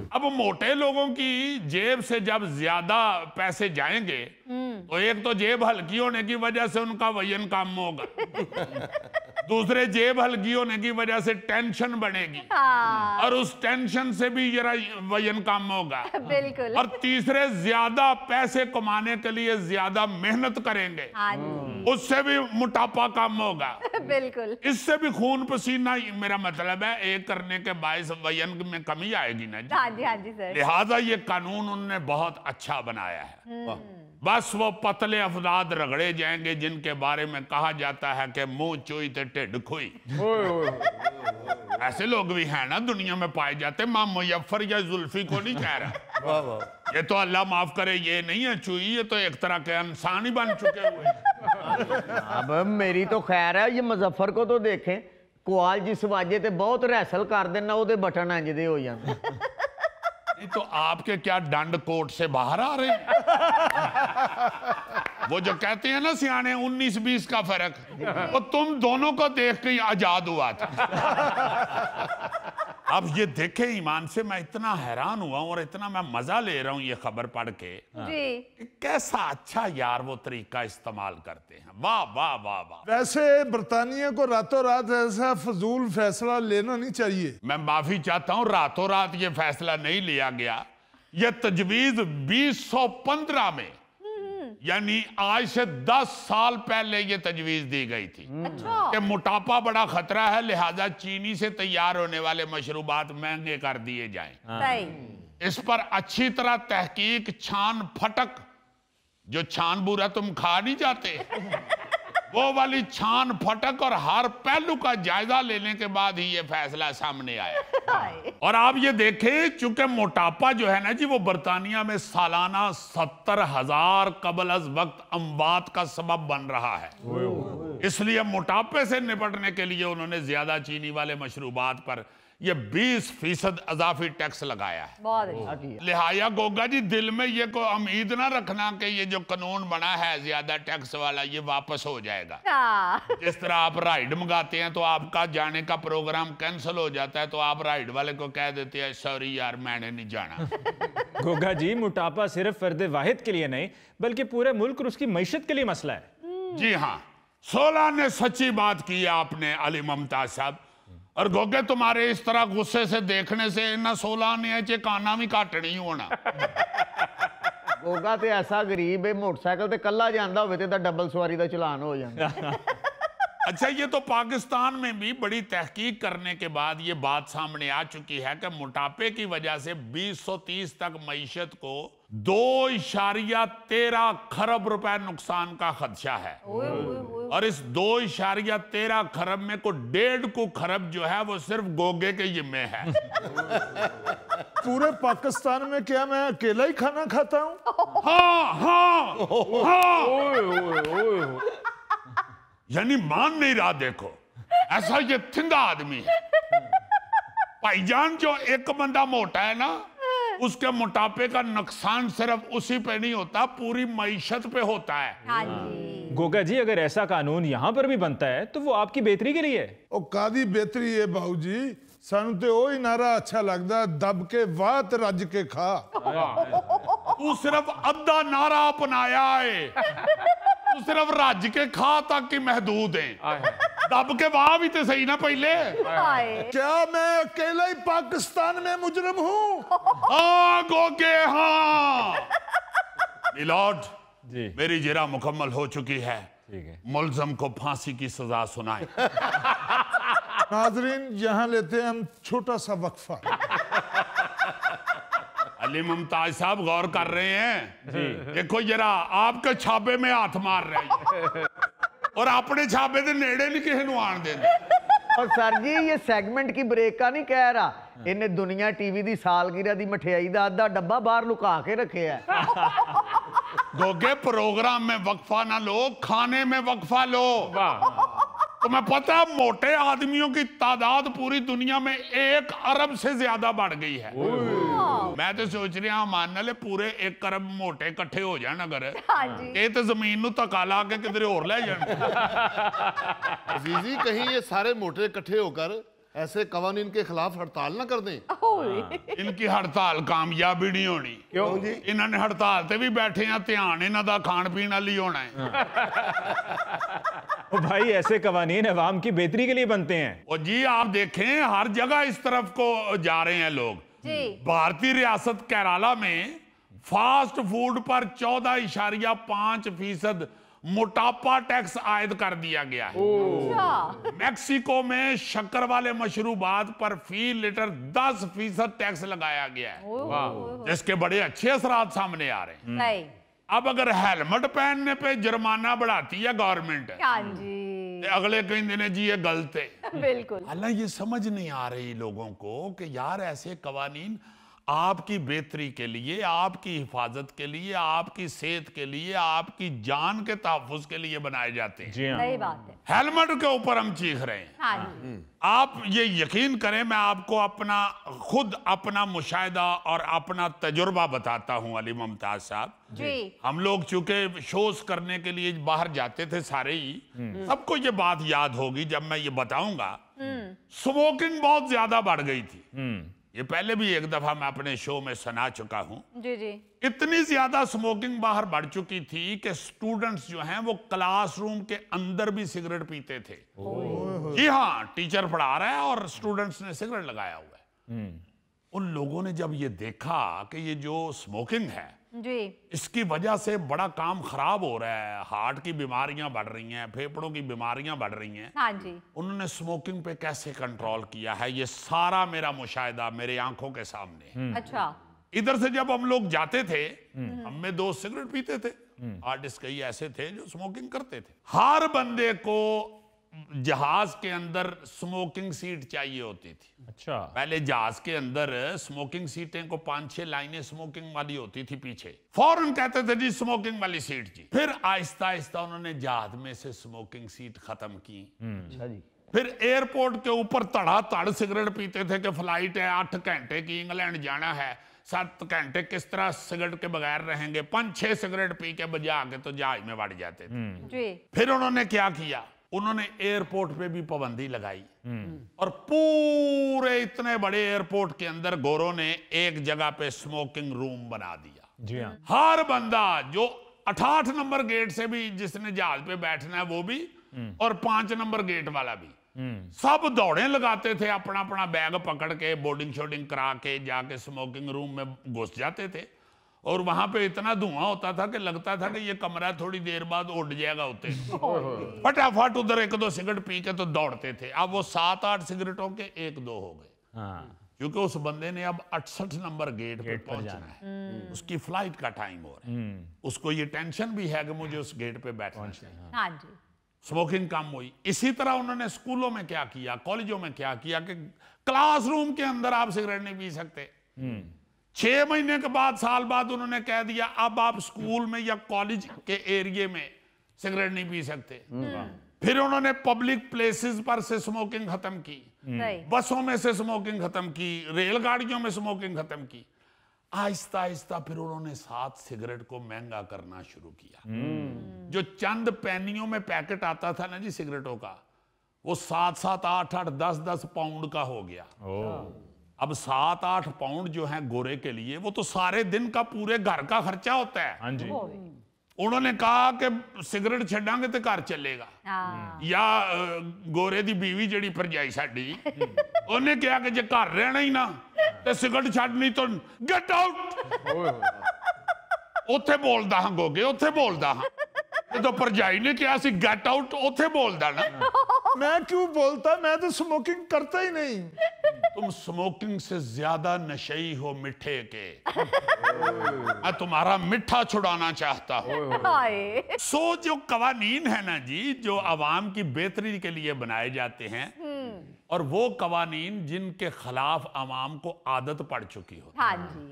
अब मोटे लोगों की जेब से जब ज्यादा पैसे जाएंगे तो एक तो जेब हल्की होने की वजह से उनका वजन कम होगा, दूसरे जेब हल्की होने की वजह से टेंशन बढ़ेगी और उस टेंशन से भी जरा वजन कम होगा। बिल्कुल। और तीसरे ज्यादा पैसे कमाने के लिए ज्यादा मेहनत करेंगे, उससे भी मोटापा कम होगा। बिल्कुल। इससे भी खून पसीना, मेरा मतलब है एक करने के बायस वजन में कमी आएगी ना जी। हाँ जी सर। लिहाजा ये कानून उन्होंने बहुत अच्छा बनाया है। बस वो पतले अफराद रगड़े जाएंगे जिनके बारे में कहा जाता है कि मुंह चोई ते ढिड खोई। ऐसे लोग भी हैं ना दुनिया में पाए जाते। मां मुजफ्फर या जुल्फी को नहीं कह रहा, ये तो अल्लाह माफ करे ये नहीं है चुई, ये तो एक तरह के इंसान ही बन चुके हुए। अब मेरी तो खैर है, ये मुजफ्फर को तो देखें, कुआल जिस वाजे ते बहुत रैसल कर देना वो बटन इंज दे हो जाते। तो आपके क्या दंड कोट से बाहर आ रहे हैं? वो जो कहते हैं ना सियाने 19-20 का फर्क, वो तुम दोनों को देख के आजाद हुआ था। अब ये देखे ईमान से मैं इतना हैरान हुआ और इतना मैं मजा ले रहा हूं ये खबर पढ़ के कि कैसा अच्छा यार वो तरीका इस्तेमाल करते हैं। वाह वाह वाह वाह। वैसे बरतानिया को रातों रात ऐसा फजूल फैसला लेना नहीं चाहिए। मैं माफी चाहता हूं, रातों रात ये फैसला नहीं लिया गया। ये तजवीज 2015 में यानी आज से 10 साल पहले ये तजवीज दी गई थी कि मोटापा बड़ा खतरा है, लिहाजा चीनी से तैयार होने वाले मशरूबात महंगे कर दिए जाएं। इस पर अच्छी तरह तहकीक, छान फटक, जो छान बूरा तुम खा नहीं जाते, वो वाली छान फटक और हर पहलू का जायजा लेने के बाद ही ये फैसला सामने आया। और आप ये देखें, चूंकि मोटापा जो है ना जी, वो बर्तानिया में सालाना 70,000 कबल अज वक्त अमवात का सबब बन रहा है। इसलिए मोटापे से निपटने के लिए उन्होंने ज्यादा चीनी वाले मशरूबात पर ये 20% अजाफी टैक्स लगाया है। बहुत अच्छा। लिहाजा गोगा जी, दिल में ये कोई उम्मीद ना रखना कि ये जो कानून बना है ज्यादा टैक्स वाला, ये वापस हो जाएगा। जिस तरह आप राइड मंगाते हैं तो आपका जाने का प्रोग्राम कैंसिल हो जाता है, तो आप राइड वाले को कह देते हैं सॉरी यार मैंने नहीं जाना। गोगा जी, मोटापा सिर्फ फर्द वाहिद के लिए नहीं बल्कि पूरे मुल्क और उसकी मईशत के लिए मसला है। जी हाँ, 16 ने सच्ची बात की है आपने अली मुमताज साहब। और गोगे, तुम्हारे इस तरह गुस्से से देखने से इन्ना 16 ने चे काना भी घट नहीं होना। गोगा ते ऐसा गरीब है, मोटरसाइकिल ते कल्ला जांदा होवे ते डबल सवारी दा चलान हो जांदा। अच्छा, ये तो पाकिस्तान में भी बड़ी तहकीक करने के बाद ये बात सामने आ चुकी है कि मोटापे की वजह से 2030 तक मईशत को 2.13 खरब रुपए नुकसान का खदशा है। और इस 2.13 खरब में को 1.5 खरब जो है वो सिर्फ गोगे के जिम्मे है। पूरे पाकिस्तान में क्या मैं अकेला ही खाना खाता हूँ? हाँ हाँ हाँ, यानी मान नहीं रहा। देखो, ऐसा ये थिंगा आदमी है भाईजान। जो एक बंदा मोटा है ना, उसके मोटापे का नुकसान सिर्फ उसी पे नहीं होता, पूरी मईशत पे होता है। गोगा जी, अगर ऐसा कानून यहाँ पर भी बनता है तो वो आपकी बेहतरी के लिए है। ओ कादी बेहतरी है बाबू जी, सानू ते ओ ही नारा अच्छा लगदा, दब के वात रज के खा। तू सिर्फ अद्धा नारा अपनाया है, तू सिर्फ रज के खा तक की महदूद है। दब के वाह भी तो सही ना पहले। क्या मैं अकेला ही पाकिस्तान में मुजरिम हूँ? हाँ गोगे, हाँ मिलॉर्ड जी, मेरी जिरा मुकम्मल हो चुकी है। ठीक है, मुल्जम को फांसी की सजा सुनाए। नाजरीन, यहाँ लेते हैं हम छोटा सा वक्फा। अली मुमताज साहब गौर कर रहे हैं। देखो जरा, आपके छापे में हाथ मार रहे हैं और अपने छापे के नेड़े नहीं किसी को आन देंगे। और सर जी, ये सेगमेंट की ब्रेक का नहीं कह रहा, इन्हें दुनिया टीवी दी सालगिरह दी मठियाई दा आधा डब्बा बाहर लुका के रखे है। गोगे, प्रोग्राम में वक्फा ना लो, खाने में वक्फा लो। तुम्हें पता है मोटे आदमियों की तादाद पूरी दुनिया में 1 अरब से ज्यादा बढ़ गई है। मैं तो सोच रहा मान ले पूरे 1 अरब मोटे इकट्ठे हो जाए अगर, ये तो जमीन नू धक्का ला के किधरे और ले जाए। अजीजी, कहीं ये सारे मोटे इकट्ठे होकर ऐसे कवानीन के खिलाफ हड़ताल ना कर दें। इनकी हड़ताल कामयाबी नहीं होनी। क्यों जी? इन्होंने हड़ताल ते भी बैठे हैं, ध्यान इन्हों का खान पीन वाली होना है। ओ भाई, ऐसे कवानीन अवाम की बेहतरी के लिए बनते हैं। और जी आप देखें, हर जगह इस तरफ को जा रहे हैं लोग। भारतीय रियासत केरला में फास्ट फूड पर 14.5% मोटापा टैक्स आयद कर दिया गया है। मैक्सिको में शक्कर वाले मशरूबात पर फी लीटर 10% टैक्स लगाया गया है, जिसके बड़े अच्छे असरात सामने आ रहे हैं। अब अगर हेलमेट पहनने पे जुर्माना बढ़ाती है गवर्नमेंट, अगले कई दिन जी ये गलत है। बिल्कुल। हालांकि ये समझ नहीं आ रही लोगों को कि यार ऐसे कवानीन आपकी बेहतरी के लिए, आपकी हिफाजत के लिए, आपकी सेहत के लिए, आपकी जान के तहफ़्फ़ुज़ के लिए बनाए जाते हैं। जी हाँ, सही बात है। हेलमेट के ऊपर हम चीख रहे हैं। हाँ, आप ये यकीन करें, मैं आपको खुद अपना मुशाहिदा और अपना तजुर्बा बताता हूं अली मुमताज साहब जी। हम लोग चूंकि शोज करने के लिए बाहर जाते थे सारे ही, सबको ये बात याद होगी जब मैं ये बताऊंगा। स्मोकिंग बहुत ज्यादा बढ़ गई थी। ये पहले भी एक दफा मैं अपने शो में सुना चुका हूं। जी जी। इतनी ज्यादा स्मोकिंग बाहर बढ़ चुकी थी कि स्टूडेंट्स जो हैं वो क्लासरूम के अंदर भी सिगरेट पीते थे। जी हाँ, टीचर पढ़ा रहा है और स्टूडेंट्स ने सिगरेट लगाया हुआ है। उन लोगों ने जब ये देखा कि ये जो स्मोकिंग है जी, इसकी वजह से बड़ा काम खराब हो रहा है, हार्ट की बीमारियां बढ़ रही हैं, फेफड़ों की बीमारियां बढ़ रही हैं, हाँ जी, उन्होंने स्मोकिंग पे कैसे कंट्रोल किया है, ये सारा मेरा मुशाहिदा मेरे आंखों के सामने है। अच्छा। इधर से जब हम लोग जाते थे, हम में दोस्त सिगरेट पीते थे, आर्टिस्ट कई ऐसे थे जो स्मोकिंग करते थे। हर बंदे को जहाज के अंदर स्मोकिंग सीट चाहिए होती थी। अच्छा। पहले जहाज के अंदर स्मोकिंग सीटें को 5-6 लाइनें स्मोकिंग वाली होती थी पीछे, फौरन कहते थे जी स्मोकिंग वाली सीट जी। फिर आहिस्ता आहिस्ता उन्होंने जहाज में से स्मोकिंग सीट खत्म की। अच्छा जी। फिर एयरपोर्ट के ऊपर धड़ाधड़ सिगरेट पीते थे कि फ्लाइट है 8 घंटे की, इंग्लैंड जाना है, 7 घंटे किस तरह सिगरेट के बगैर रहेंगे। 5-6 सिगरेट पी के बजा के तो जहाज में बढ़ जाते थे। फिर उन्होंने क्या किया, उन्होंने एयरपोर्ट पे भी पाबंदी लगाई और पूरे इतने बड़े एयरपोर्ट के अंदर गोरों ने एक जगह पे स्मोकिंग रूम बना दिया। जी हाँ। हर बंदा जो 68 नंबर गेट से भी जिसने जहाज पे बैठना है वो भी और 5 नंबर गेट वाला भी, सब दौड़े लगाते थे, अपना अपना बैग पकड़ के बोर्डिंग शोर्डिंग करा के जाके स्मोकिंग रूम में घुस जाते थे। और वहां पे इतना धुआं होता था कि लगता था कि ये कमरा थोड़ी देर बाद उड़ जाएगा होते। फटाफट उधर 1-2 सिगरेट पी के तो दौड़ते थे। अब वो 7-8 सिगरेटों के 1-2 हो गए। हाँ। क्योंकि उस बंदे ने अब 68 नंबर गेट पे पहुंचना है, उसकी फ्लाइट का टाइम हो रहा है, उसको ये टेंशन भी है कि मुझे उस गेट पे बैठना है। हाँ जी। स्मोकिंग कम हुई। इसी तरह उन्होंने स्कूलों में क्या किया, कॉलेजों में क्या किया कि क्लासरूम के अंदर आप सिगरेट नहीं पी सकते। 6 महीने के बाद, साल बाद उन्होंने कह दिया अब आप स्कूल में या कॉलेज के एरिया में सिगरेट नहीं पी सकते। फिर उन्होंने पब्लिक प्लेसेस पर से स्मोकिंग खत्म की, बसों में से स्मोकिंग खत्म की, रेलगाड़ियों में स्मोकिंग खत्म की। आहिस्ता आहिस्ता फिर उन्होंने 7 सिगरेट को महंगा करना शुरू किया। जो चंद पैनियों में पैकेट आता था ना जी सिगरेटों का, वो 7-7, 8-8, 10-10 पाउंड का हो गया। अब 7-8 पाउंड जो है गोरे के लिए वो तो सारे दिन का पूरे घर का खर्चा होता है। हाँ जी। उन्होंने कहा कि सिगरेट छड्डांगे तो घर चलेगा। या गोरे दी बीवी जड़ी भरजाई साडी ਉਹਨੇ ਕਿਹਾ ਕਿ ਜੇ ਘਰ ਰਹਿਣਾ ਹੀ ਨਾ ਤੇ ਸਿਗਰਟ ਛੱਡਣੀ ਤਾਂ ਗੈਟ ਆਊਟ। ਉੱਥੇ ਬੋਲਦਾ ਹਾਂ ਗੋਗੇ, ਉੱਥੇ ਬੋਲਦਾ ਹਾਂ। ਜਦੋਂ ਭਰਜਾਈ ਨੇ ਕਿਹਾ ਸੀ ਗੈਟ ਆਊਟ, ਉੱਥੇ ਬੋਲਦਾ ਨਾ। मैं क्यों बोलता, मैं तो स्मोकिंग करता ही नहीं। तुम स्मोकिंग से ज्यादा नशेई हो मिठे के। मैं तुम्हारा मिठा छुड़ाना चाहता हूँ। सो जो कवानीन है ना जी, जो अवाम की बेहतरी के लिए बनाए जाते हैं, और वो कवानीन जिनके खिलाफ अवाम को आदत पड़ चुकी हो। हाँ जी।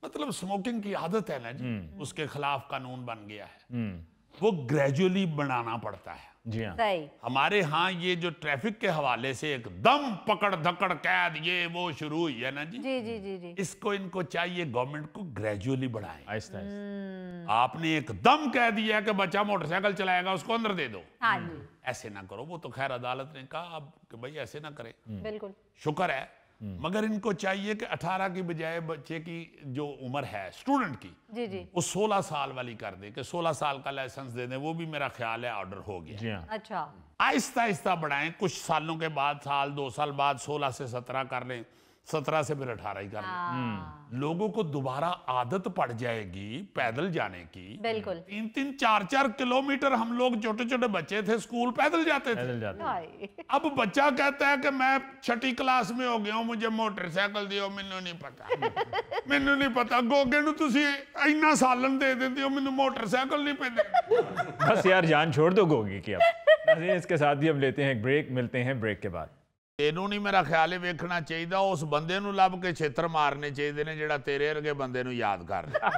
मतलब स्मोकिंग की आदत है ना जी, उसके खिलाफ कानून बन गया है। वो ग्रेजुअली बनाना पड़ता है। जी हाँ। सही। हमारे यहाँ ये जो ट्रैफिक के हवाले से एकदम पकड़ धकड़ कैद ये वो शुरू हुई है ना जी, जी जी जी जी। इसको इनको चाहिए गवर्नमेंट को ग्रेजुअली बढ़ाए। आहिस्ता आहिस्ता। आपने एकदम कह दिया कि बच्चा मोटरसाइकिल चलाएगा उसको अंदर दे दो, हाँ जी। ऐसे ना करो। वो तो खैर अदालत ने कहा अब कि भाई ऐसे ना करें, बिल्कुल। शुक्र है। मगर इनको चाहिए कि 18 की बजाय बच्चे की जो उम्र है स्टूडेंट की, जी जी, वो 16 साल वाली कर दे, कि 16 साल का लाइसेंस दे दें। वो भी मेरा ख्याल है ऑर्डर हो गया। जी हाँ। अच्छा। आहिस्ता आहिस्ता बढ़ाएं, कुछ सालों के बाद, साल 2 साल बाद 16 से 17 कर लें, 17 से फिर 18 ही कर लें। लोगों को दोबारा आदत पड़ जाएगी पैदल जाने की। बिल्कुल। 3-3, 4-4 किलोमीटर हम लोग छोटे छोटे बच्चे थे स्कूल पैदल जाते थे। पैदल जाते। हाय। अब बच्चा कहता है कि मैं 6ठी क्लास में हो गया हूं, मुझे मोटरसाइकिल दियो। मैनू नहीं पता, मैनू नहीं पता। गोगे नू तुसी इन्ना सालन दे देते हो, मैनू मोटरसाइकिल नहीं पे देते। बस यार जान छोड़ दो गोगी की। अब नाज़रीन, इसके साथ ही हम लेते हैं एक ब्रेक, मिलते हैं ब्रेक के बाद। ਇਹਨੂੰ ਨਹੀਂ ਮੇਰਾ ਖਿਆਲ ਹੈ ਵੇਖਣਾ ਚਾਹੀਦਾ, ਉਸ ਬੰਦੇ ਨੂੰ ਲੱਭ ਕੇ ਛੇਤਰ ਮਾਰਨੇ ਚਾਹੀਦੇ ਨੇ ਜਿਹੜਾ ਤੇਰੇ ਵਰਗੇ ਬੰਦੇ ਨੂੰ ਯਾਦ ਕਰ ਰਿਹਾ।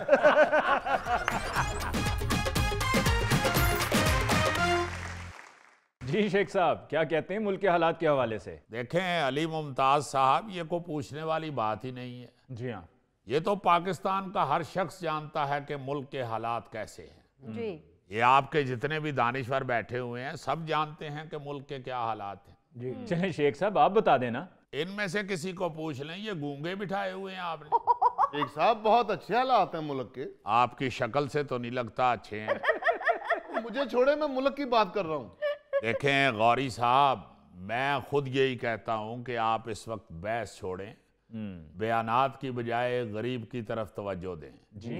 जी शेख साहब, क्या कहते हैं मुल्क के हालात के हवाले से? देखें अली मुमताज साहब, ये को पूछने वाली बात ही नहीं है। जी हाँ। ये तो पाकिस्तान का हर शख्स जानता है कि मुल्क के हालात कैसे हैं। जी। ये आपके जितने भी दानिश्वर बैठे हुए हैं सब जानते हैं कि मुल्क के क्या हालात हैं। जी चलें शेख साहब आप बता देना। इनमें से किसी को पूछ लें, ये गूंगे बिठाए हुए हैं आपने। शेख साहब बहुत अच्छे हालात हैं मुल्क के। आपकी शक्ल से तो नहीं लगता अच्छे हैं। मुझे छोड़े, मैं मुल्क की बात कर रहा हूँ। देखें गौरी साहब, मैं खुद यही कहता हूं कि आप इस वक्त बहस छोड़ें, बयानात की बजाय गरीब की तरफ तवज्जो दें। जी।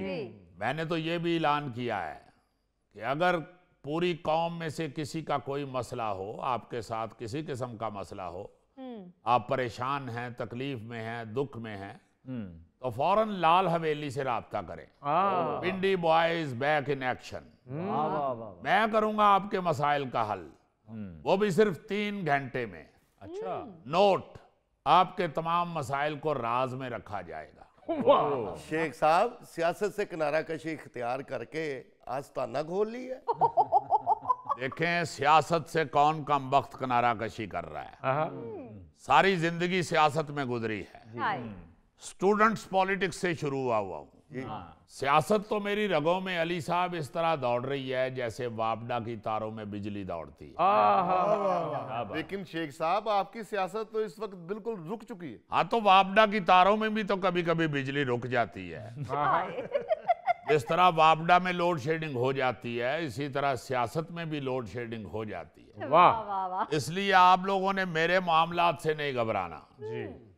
मैंने तो ये भी ऐलान किया है कि अगर पूरी कौम में से किसी का कोई मसला हो, आपके साथ किसी किस्म का मसला हो, आप परेशान हैं, तकलीफ में हैं, दुख में हैं, तो तो फौरन लाल हवेली से राब्ता करें। पिंडी बॉयज बैक इन एक्शन। मैं करूंगा आपके मसाइल का हल, वो भी सिर्फ 3 घंटे में। अच्छा। नोट, आपके तमाम मसाइल को राज में रखा जाएगा। शेख साहब सियासत से किनारा कशी इख्तियार करके आस्ताना खोल ली है। देखें, सियासत से कौन कम वक्त किनारा कशी कर रहा है। सारी जिंदगी सियासत में गुजरी है। स्टूडेंट्स पॉलिटिक्स से शुरू हुआ हूँ। सियासत तो मेरी रगों में अली साहब इस तरह दौड़ रही है जैसे वापडा की तारों में बिजली दौड़ती है। लेकिन शेख साहब आपकी सियासत तो इस वक्त बिल्कुल रुक चुकी है। हाँ, तो वापडा की तारों में भी तो कभी कभी बिजली रुक जाती है। जिस तरह वापडा में लोड शेडिंग हो जाती है, इसी तरह सियासत में भी लोड शेडिंग हो जाती है। वाह। इसलिए आप लोगों ने मेरे मामलात से नहीं घबराना।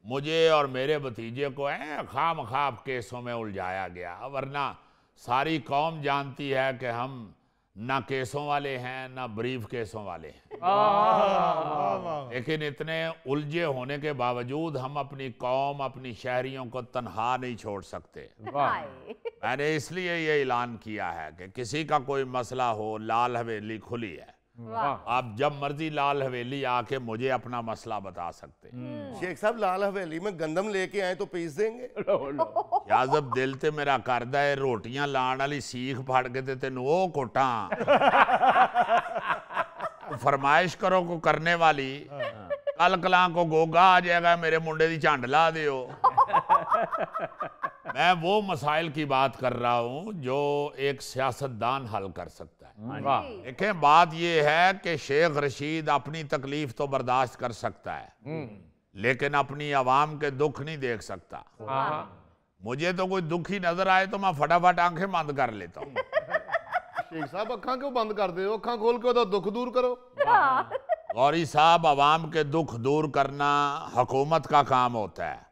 मुझे और मेरे भतीजे को खाम केसों में उलझाया गया, वरना सारी कौम जानती है कि हम ना केसों वाले हैं ना ब्रीफ केसों वाले हैं। लेकिन इतने उलझे होने के बावजूद हम अपनी कौम, अपनी शहरियों को तन्हा नहीं छोड़ सकते। मैंने इसलिए ये ऐलान किया है कि किसी का कोई मसला हो, लाल हवेली खुली है। आप जब मर्जी लाल हवेली आके मुझे अपना मसला बता सकते हैं। शेख साहब लाल हवेली में गंदम लेके आए तो पीस देंगे। क्या जब दिल ते मेरा करदा है रोटियां लाण वाली सीख फाड़ के ते तेन वो कोटा फरमाइश करो को करने वाली, कल कला को गोगा आ जाएगा मेरे मुंडे दी झंड ला दियो। मैं वो मसाइल की बात कर रहा हूं जो एक सियासतदान हल कर सकता है। देखें, बात यह है कि शेख रशीद अपनी तकलीफ तो बर्दाश्त कर सकता है, लेकिन अपनी आवाम के दुख नहीं देख सकता। मुझे तो कोई दुख ही नजर आए तो मैं फटाफट आंखें बंद कर लेता हूँ। शेख साहब अखा क्यों बंद कर दे हो? अखा खोल के तो दुख दूर करो। गौरी साहब, आवाम के दुख दूर करना हुकूमत का काम होता है।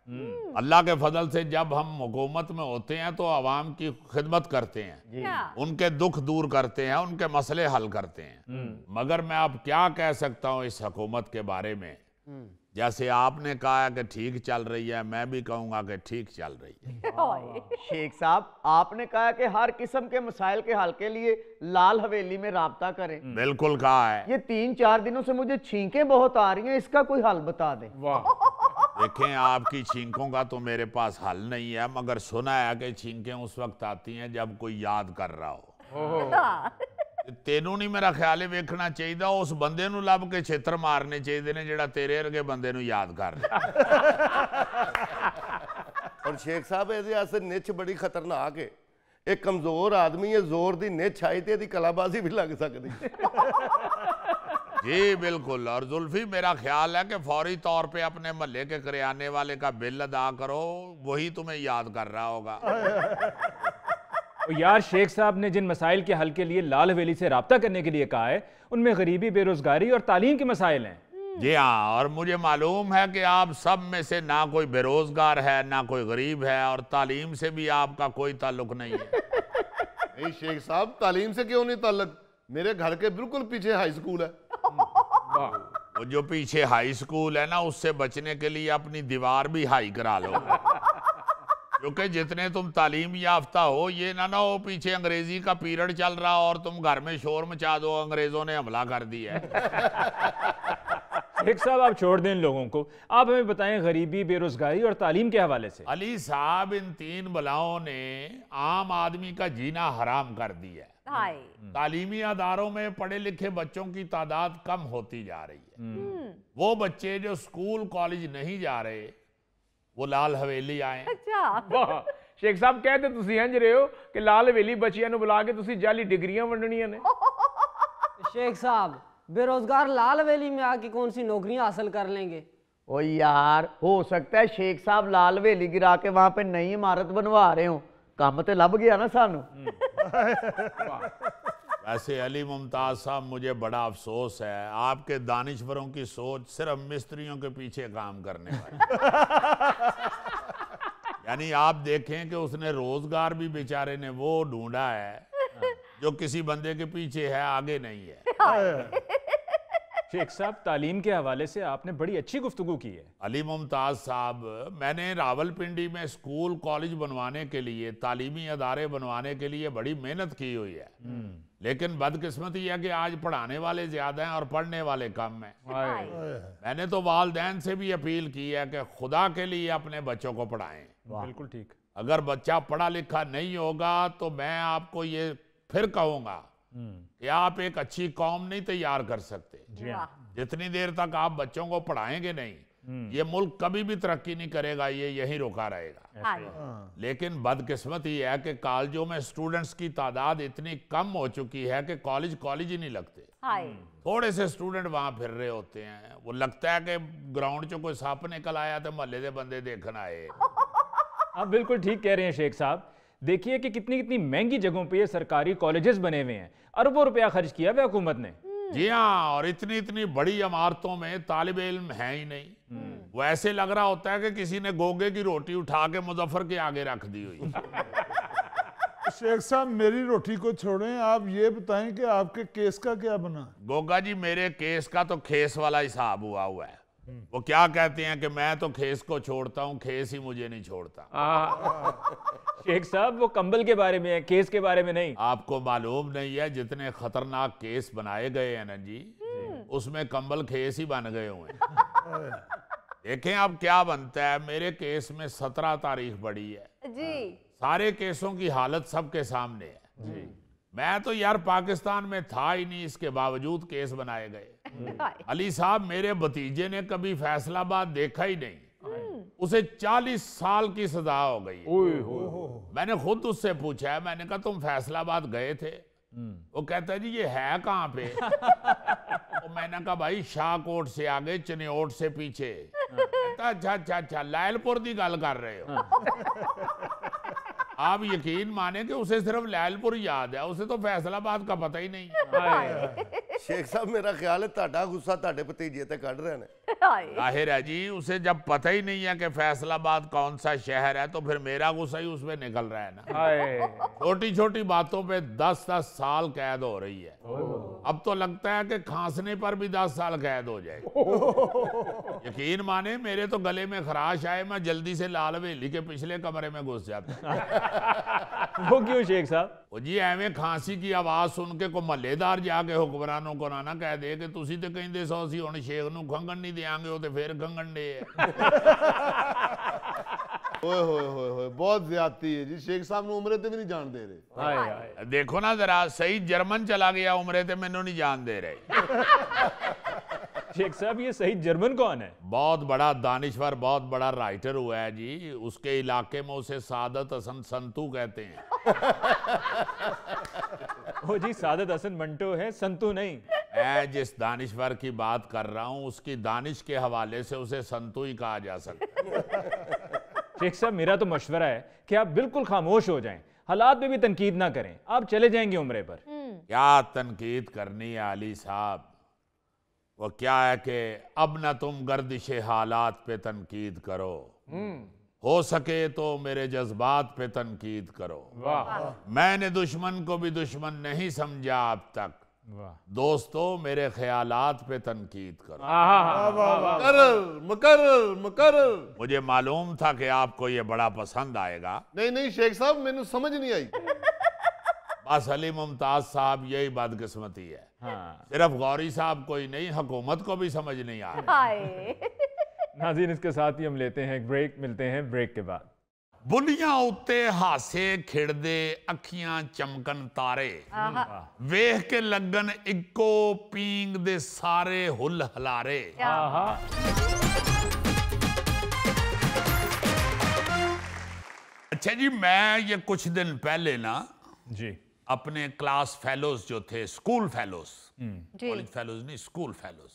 अल्लाह के फजल से जब हम हुकूमत में होते हैं तो आवाम की खिदमत करते हैं, उनके दुख दूर करते हैं, उनके मसले हल करते हैं। मगर मैं अब क्या कह सकता हूँ इस हुकूमत के बारे में? जैसे आपने कहा कि ठीक चल रही है, मैं भी कहूंगा कि ठीक चल रही है। शेख साहब, आपने कहा कि हर किस्म के मसाइल के हल के लिए लाल हवेली में राब्ता करें। बिल्कुल कहा है। ये 3-4 दिनों से मुझे छींकें बहुत आ रही हैं, इसका कोई हल बता दें। देखें, आपकी छींकों का तो मेरे पास हल नहीं है, मगर सुना है कि छींकें उस वक्त आती हैं जब कोई याद कर रहा हो। तेनू नहीं मेरा ख्याल है वेखना चाहिए, उस बंदे नू लभ के छेत्र मारने चाहिए ने जेड़ा तेरे वर्गे बंदे नू याद कर रहा। और शेख साहब ऐसे निच बड़ी खतरनाक है। एक कमजोर आदमी है, जोर दी निच आई ते दी कलाबाजी भी लग सकती। जी बिल्कुल। और जुल्फी, मेरा ख्याल है कि फौरी तौर पे अपने महल्ले के करियाने वाले का बिल अदा करो, वही तुम्हें याद कर रहा होगा। यार, शेख साहब ने जिन मसाइल के हल के लिए लाल हवेली से राब्ता करने के लिए कहा है, उनमें गरीबी, बेरोजगारी और तालीम के मसाइल हैं। जी हाँ, और मुझे मालूम है कि आप सब में से ना कोई बेरोजगार है, ना कोई गरीब है, और तालीम से भी आपका कोई ताल्लुक नहीं है। नहीं शेख साहब, तालीम से क्यों नहीं ताल्लुक? मेरे घर के बिल्कुल पीछे हाई स्कूल है। वो जो पीछे हाई स्कूल है ना, उससे बचने के लिए अपनी दीवार भी हाई करा लो, क्योंकि जितने तुम तालीम याफ्ता हो, ये ना हो पीछे अंग्रेजी का पीरियड चल रहा और तुम घर में शोर मचा दो अंग्रेजों ने हमला कर दिया है। शेख साहब, आप छोड़ दें इन लोगों को, आप हमें बताएं गरीबी, बेरोजगारी और तालीम के हवाले से। अली साहब, इन 3 बलाओं ने आम आदमी का जीना हराम कर दिया है। तालीमी अदारों में पढ़े लिखे बच्चों की तादाद कम होती जा रही है। वो बच्चे जो स्कूल कॉलेज नहीं जा रहे, वो लाल हवेली आए। वाह शेख साहब, कहते तुसी इंज रहे हो कि लाल हवेली बच्चियां नु बुला के तुसी जाली डिग्रियां वंडणियां ने। शेख साहब, बेरोजगार लाल हवेली में आके कौन सी नौकरियां हासिल कर लेंगे? ओ यार, हो सकता है शेख साहब लाल हवेली गिरा के वहां पे नई इमारत बनवा रहे हो, काम तो लभ गया ना सानू। वैसे अली मुमताज साहब, मुझे बड़ा अफसोस है, आपके दानिश्वरों की सोच सिर्फ मिस्त्रियों के पीछे काम करने वाली। यानी आप देखें कि उसने रोजगार भी बेचारे ने वो ढूंढा है जो किसी बंदे के पीछे है, आगे नहीं है। शेख साहब, तालीम के हवाले से आपने बड़ी अच्छी गुफ्तगू की है। अली मुमताज़ साहब, मैंने रावलपिंडी में स्कूल कॉलेज बनवाने के लिए, तालीमी अदारे बनवाने के लिए बड़ी मेहनत की हुई है, लेकिन बदकिस्मती है कि आज पढ़ाने वाले ज़्यादा हैं और पढ़ने वाले कम हैं। मैंने तो वालिदैन से भी अपील की है कि खुदा के लिए अपने बच्चों को पढ़ाएं। बिल्कुल ठीक। अगर बच्चा पढ़ा लिखा नहीं होगा तो मैं आपको ये फिर कहूँगा कि आप एक अच्छी कौम नहीं तैयार कर सकते। जितनी देर तक आप बच्चों को पढ़ाएंगे नहीं, ये मुल्क कभी भी तरक्की नहीं करेगा, ये यहीं रुका रहेगा। लेकिन बदकिस्मती है कि कॉलेजों में स्टूडेंट्स की तादाद इतनी कम हो चुकी है कि कॉलेज ही नहीं लगते। थोड़े से स्टूडेंट वहां फिर रहे होते हैं, वो लगता है कि ग्राउंड चो कोई सप निकल आया तो महल्ले के बंदे देखने आए। आप बिल्कुल ठीक कह रहे हैं शेख साहब। देखिए कि कितनी कितनी महंगी जगहों पे ये सरकारी कॉलेजेस बने हुए हैं, अरबों रुपया खर्च किया हुआ हुकूमत ने। जी हाँ, और इतनी इतनी बड़ी इमारतों में तालिब इल्म है ही नहीं। वो ऐसे लग रहा होता है कि किसी ने गोगे की रोटी उठा के मुजफ्फर के आगे रख दी हुई। शेख साहब, मेरी रोटी को छोड़ें, आप ये बताएं कि आपके केस का क्या बना? गोगा जी, मेरे केस का तो खेस वाला हिसाब हुआ है। वो क्या कहते हैं कि मैं तो खेस को छोड़ता हूँ, खेस ही मुझे नहीं छोड़ता। शेख साहब, वो कंबल के बारे में है, केस के बारे में नहीं। आपको मालूम नहीं है, जितने खतरनाक केस बनाए गए हैं ना जी, उसमें कंबल खेस ही बन गए हुए हैं। देखें अब क्या बनता है। मेरे केस में 17 तारीख पड़ी है जी। सारे केसों की हालत सबके सामने है जी। मैं तो यार पाकिस्तान में था ही नहीं, इसके बावजूद केस बनाए गए। अली साहब, मेरे भतीजे ने कभी फैसलाबाद देखा ही नहीं, उसे 40 साल की सजा हो गई। मैंने खुद उससे पूछा है, मैंने कहा तुम फैसलाबाद गए थे? वो कहता है जी ये है कहाँ पे? तो मैंने कहा भाई शाहकोट से आगे, चनियोट से पीछे। कहता अच्छा, लायलपुर की गल कर रहे हो? आप यकीन माने कि उसे सिर्फ लायलपुर याद है, उसे तो फैसलाबाद का पता ही नहीं। शेख साहब, मेरा ख्याल है ਤੁਹਾਡਾ गुस्सा ਤੁਹਾਡੇ भतीजे ते ਕੱਢ ਰਹੇ ਨੇ। जाहिर है जी, उसे जब पता ही नहीं है कि फैसलाबाद कौन सा शहर है तो फिर मेरा गुस्सा ही उसमें निकल रहा है ना। छोटी छोटी बातों पे 10-10 साल कैद हो रही है। अब तो लगता है कि खांसने पर भी 10 साल कैद हो जाए। यकीन माने, मेरे तो गले में खराश आए, मैं जल्दी से लाल हवेली के पिछले कमरे में घुस जाता। वो क्यों शेख साहब? वो जी एवं खांसी की आवाज सुन के को महल्लेदार जाके हुक्मरानों को ना कह दे कि तुसी तो कहते सो असीं हुण शेख नूं खंघण नहीं देंगे, वो तो फिर खंघण दे। ओए होए होए होए, बहुत ज्यादती है जी। शेख साहब नूं उमरे ते भी नहीं जान दे रहे। देखो ना जरा, सही जर्मन चला गया उमरे ते मैनू नहीं जान दे रहे। शेख साहब, ये सही जर्मन कौन है? बहुत बड़ा दानिश्वर, बहुत बड़ा राइटर हुआ है जी। उसके इलाके में उसे सादत हसन संतू कहते हैं। ओ जी, सादत हसन मंटो है, संतू नहीं। मैं जिस दानिश्वर की बात कर रहा हूँ, उसकी दानिश के हवाले से उसे संतू ही कहा जा सकता है। शेख साहब, मेरा तो मशवरा है कि आप बिल्कुल खामोश हो जाएं, हालात में भी तनकीद ना करें, आप चले जाएंगे उम्रे पर। क्या तनकीद करनी है अली साहब? वो क्या है कि अब ना तुम गर्दिश हालात पे तनकीद करो, हो सके तो मेरे जज्बात पे तनकीद करो। मैंने दुश्मन को भी दुश्मन नहीं समझा अब तक, दोस्तों मेरे ख्यालात पे तनकीद करो। मुकर्रर। मुझे मालूम था कि आपको ये बड़ा पसंद आएगा। नहीं शेख साहब, मैंने समझ नहीं आई। बस अली मुमताज साहब, यही बदकिस्मती है। सिर्फ गौरी साहब को ही नहीं, हुकूमत को भी समझ नहीं आ रही। नाज़रीन, इसके साथ ही हम लेते हैं एक ब्रेक, मिलते हैं ब्रेक के बाद। बुलियां उत्ते हासे खिड़दे, अखियां चमकन तारे, वेख के लगन इक्को पींग दे सारे हुल हलारे। अच्छा जी, मैं ये कुछ दिन पहले ना जी अपने क्लास फेलोज जो थे, स्कूल फेलोज, कॉलेज फेलोज नहीं, स्कूल फेलोज,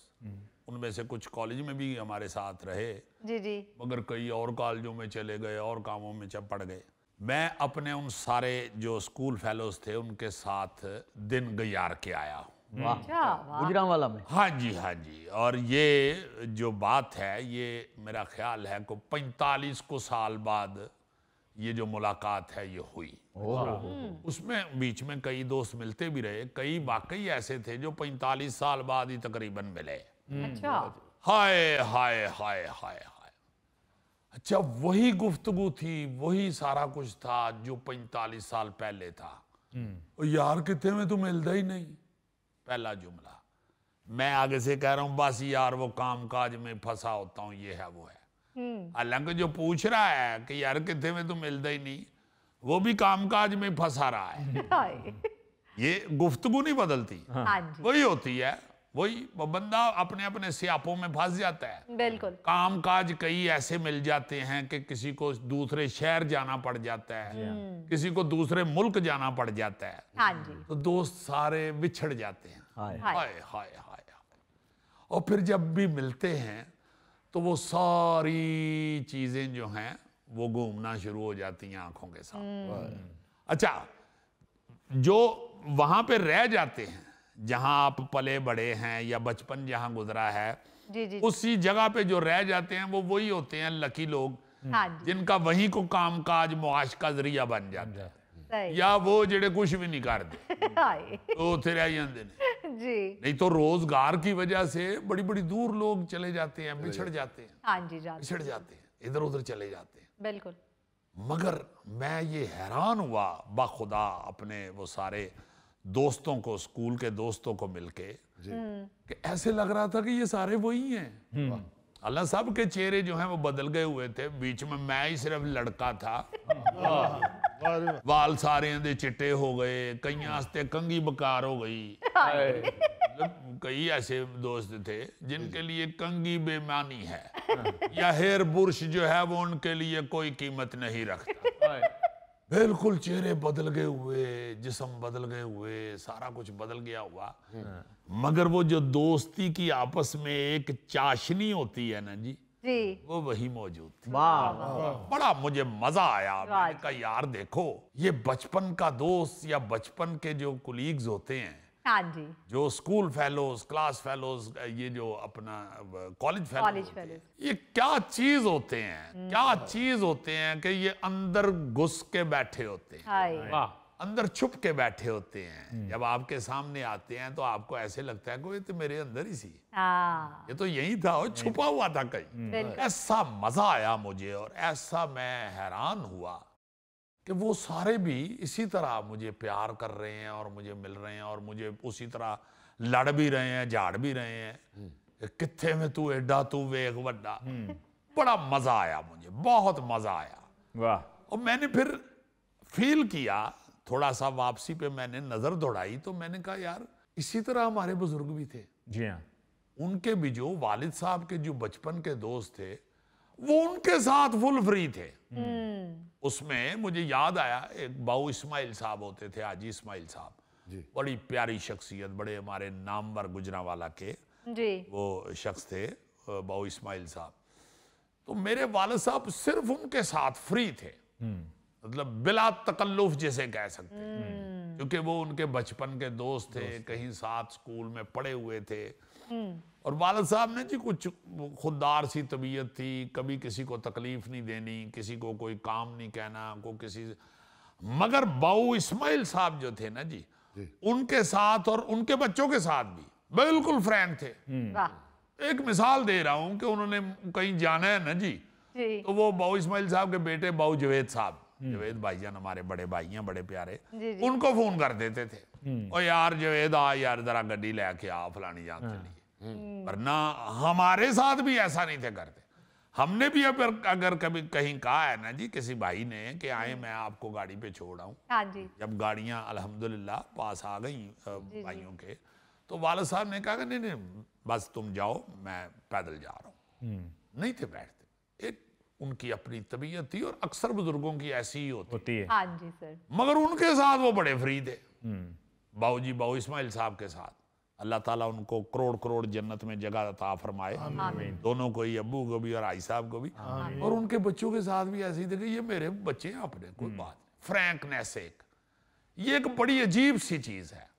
उनमें से कुछ कॉलेज में भी हमारे साथ रहे जी, मगर कई और कॉलेजों में चले गए और कामों में पड़ गए। मैं अपने उन सारे जो स्कूल फेलोज थे उनके साथ दिन गुजार के आया हूँ। गुजरांवाला में। हाँ जी। और ये जो बात है, ये मेरा ख्याल है को 45 को साल बाद ये जो मुलाकात है ये हुई। उसमें बीच में कई दोस्त मिलते भी रहे, कई वाकई ऐसे थे जो 45 साल बाद ही तकरीबन मिले। अच्छा। हाय हाय हाय हाय हाय। अच्छा, वही गुफ्तगू थी, वही सारा कुछ था जो 45 साल पहले था। और यार कितने में तो मिलता ही नहीं, पहला जुमला। मैं आगे से कह रहा हूं बस यार वो काम काज में फंसा होता हूं, ये है वो है। हालांकि जो पूछ रहा है कि यार कितने में तो मिलता ही नहीं, वो भी कामकाज में फंसा रहा है। ये गुफ्तगू नहीं बदलती, वही होती है, वही बंदा अपने अपने स्यापों में फंस जाता है। बिल्कुल। कामकाज कई ऐसे मिल जाते हैं कि किसी को दूसरे शहर जाना पड़ जाता है, किसी को दूसरे मुल्क जाना पड़ जाता है। हाँ जी। तो दोस्त सारे बिछड़ जाते हैं। हाय हाय हाय हाय। और फिर जब भी मिलते हैं तो वो सारी चीजें जो हैं वो घूमना शुरू हो जाती हैं आंखों के साथ। अच्छा, जो वहां पे रह जाते हैं, जहां आप पले बड़े हैं या बचपन जहां गुजरा है, जी। उसी जगह पे जो रह जाते हैं वो वही होते हैं लकी लोग, जिनका वहीं को कामकाज मुआश का जरिया बन जाता है। या वो जेड़े कुछ भी नहीं करते तो उथे रह जाते हैं। जी। नहीं तो रोजगार की वजह से बड़ी बड़ी दूर लोग चले जाते हैं, बिछड़ जाते हैं। हाँ जी, बिछड़ जाते हैं, इधर उधर चले जाते हैं। बिल्कुल। मगर मैं ये हैरान हुआ बाखुदा अपने वो सारे दोस्तों को, स्कूल के दोस्तों को मिलके, कि ऐसे लग रहा था कि ये सारे वही हैं। अल्लाह सब के चेहरे जो हैं वो बदल गए हुए थे, बीच में मैं ही सिर्फ लड़का था। वाल सारे दे चिट्टे हो गए, कई आस्ते कंगी बकार हो गई। कई ऐसे दोस्त थे जिनके लिए कंगी बेमानी है या हेयर बुर्श जो है वो उनके लिए कोई कीमत नहीं रखता। बिल्कुल चेहरे बदल गए हुए, जिस्म बदल गए हुए, सारा कुछ बदल गया हुआ। मगर वो जो दोस्ती की आपस में एक चाशनी होती है ना जी, वो वही मौजूद थी। बड़ा मुझे मजा आया। मैंने कहा यार देखो, ये बचपन का दोस्त या बचपन के जो कुलीग्स होते हैं, हाँ जी, जो स्कूल फेलोज, क्लास फेलोज, ये जो अपना कॉलेज फेलोज, ये क्या चीज होते हैं, क्या चीज होते हैं कि ये अंदर घुस के बैठे होते हैं, अंदर छुप के बैठे होते हैं। जब आपके सामने आते हैं तो आपको ऐसे लगता है कोई तो मेरे अंदर ही सी, ये तो यही था, वो छुपा हुआ था कहीं। ऐसा मजा आया मुझे और ऐसा मैं हैरान हुआ कि वो सारे भी इसी तरह मुझे प्यार कर रहे हैं और मुझे मिल रहे हैं और मुझे उसी तरह लड़ भी रहे हैं, झाड़ भी रहे हैं। कित्थे में तू एडा, तू वेग वड्डा। बड़ा मजा आया मुझे, बहुत मजा आया। वाह। और मैंने फिर फील किया, थोड़ा सा वापसी पे मैंने नजर दौड़ाई तो मैंने कहा यार इसी तरह हमारे बुजुर्ग भी थे। जी हाँ। उनके भी जो वालिद साहब के जो बचपन के दोस्त थे वो उनके साथ फुल फ्री थे। उसमें मुझे याद आया एक बाऊ इस्माइल साहब होते थे, हाजी इस्माइल साहब, बड़ी प्यारी शख्सियत, बड़े हमारे नामवर गुजरांवाला के वो शख्स थे बाऊ इस्माइल साहब। तो मेरे वालिद साहब सिर्फ उनके साथ फ्री थे, मतलब बिला तकल्लुफ जिसे कह सकते हैं, क्योंकि वो उनके बचपन के दोस्त थे, कहीं साथ स्कूल में पढ़े हुए थे। और वालिद साहब ने जी कुछ खुददार सी तबीयत थी, कभी किसी को तकलीफ नहीं देनी, किसी को कोई काम नहीं कहना, को किसी। मगर बाऊ इस्माइल साहब जो थे ना जी, उनके साथ और उनके बच्चों के साथ भी बिल्कुल फ्रैंक थे। एक मिसाल दे रहा हूं कि उन्होंने कहीं जाना है ना जी, तो वो बाऊ इस्माइल साहब के बेटे बाऊ जवेद साहब, जवेद भाईजान हमारे बड़े भाई हैं, बड़े प्यारे, उनको फोन कर देते थे, और यार जवेद आ यार जरा गड्डी लेके आ फलानी जान चलिए। वरना हमारे साथ भी ऐसा नहीं थे करते। हमने भी अगर कभी कहीं कहा है ना जी किसी भाई ने कि आए मैं आपको गाड़ी पे छोड़ाऊं, जब गाड़ियां अल्हम्दुलिल्लाह पास आ गई भाइयों के, तो वालिद साहब ने कहा नहीं नहीं बस तुम जाओ, मैं पैदल जा रहा हूं। नहीं थे बैठते, एक उनकी अपनी तबीयत थी और अक्सर बुजुर्गों की ऐसी ही होती है। हाँ जी सर। मगर उनके साथ वो बड़े फ्री थे। बाऊजी बाऊ इस्माइल साहब के साथ अल्लाह ताला उनको करोड़ करोड़ जन्नत में जगह अता फरमाए, दोनों को ही, अब्बू को भी और आई साहब को भी। और उनके बच्चों के साथ भी ऐसे ही थे कि ये मेरे बच्चे हैं अपने, कोई बात। फ्रैंकनेस ये एक बड़ी अजीब सी चीज है।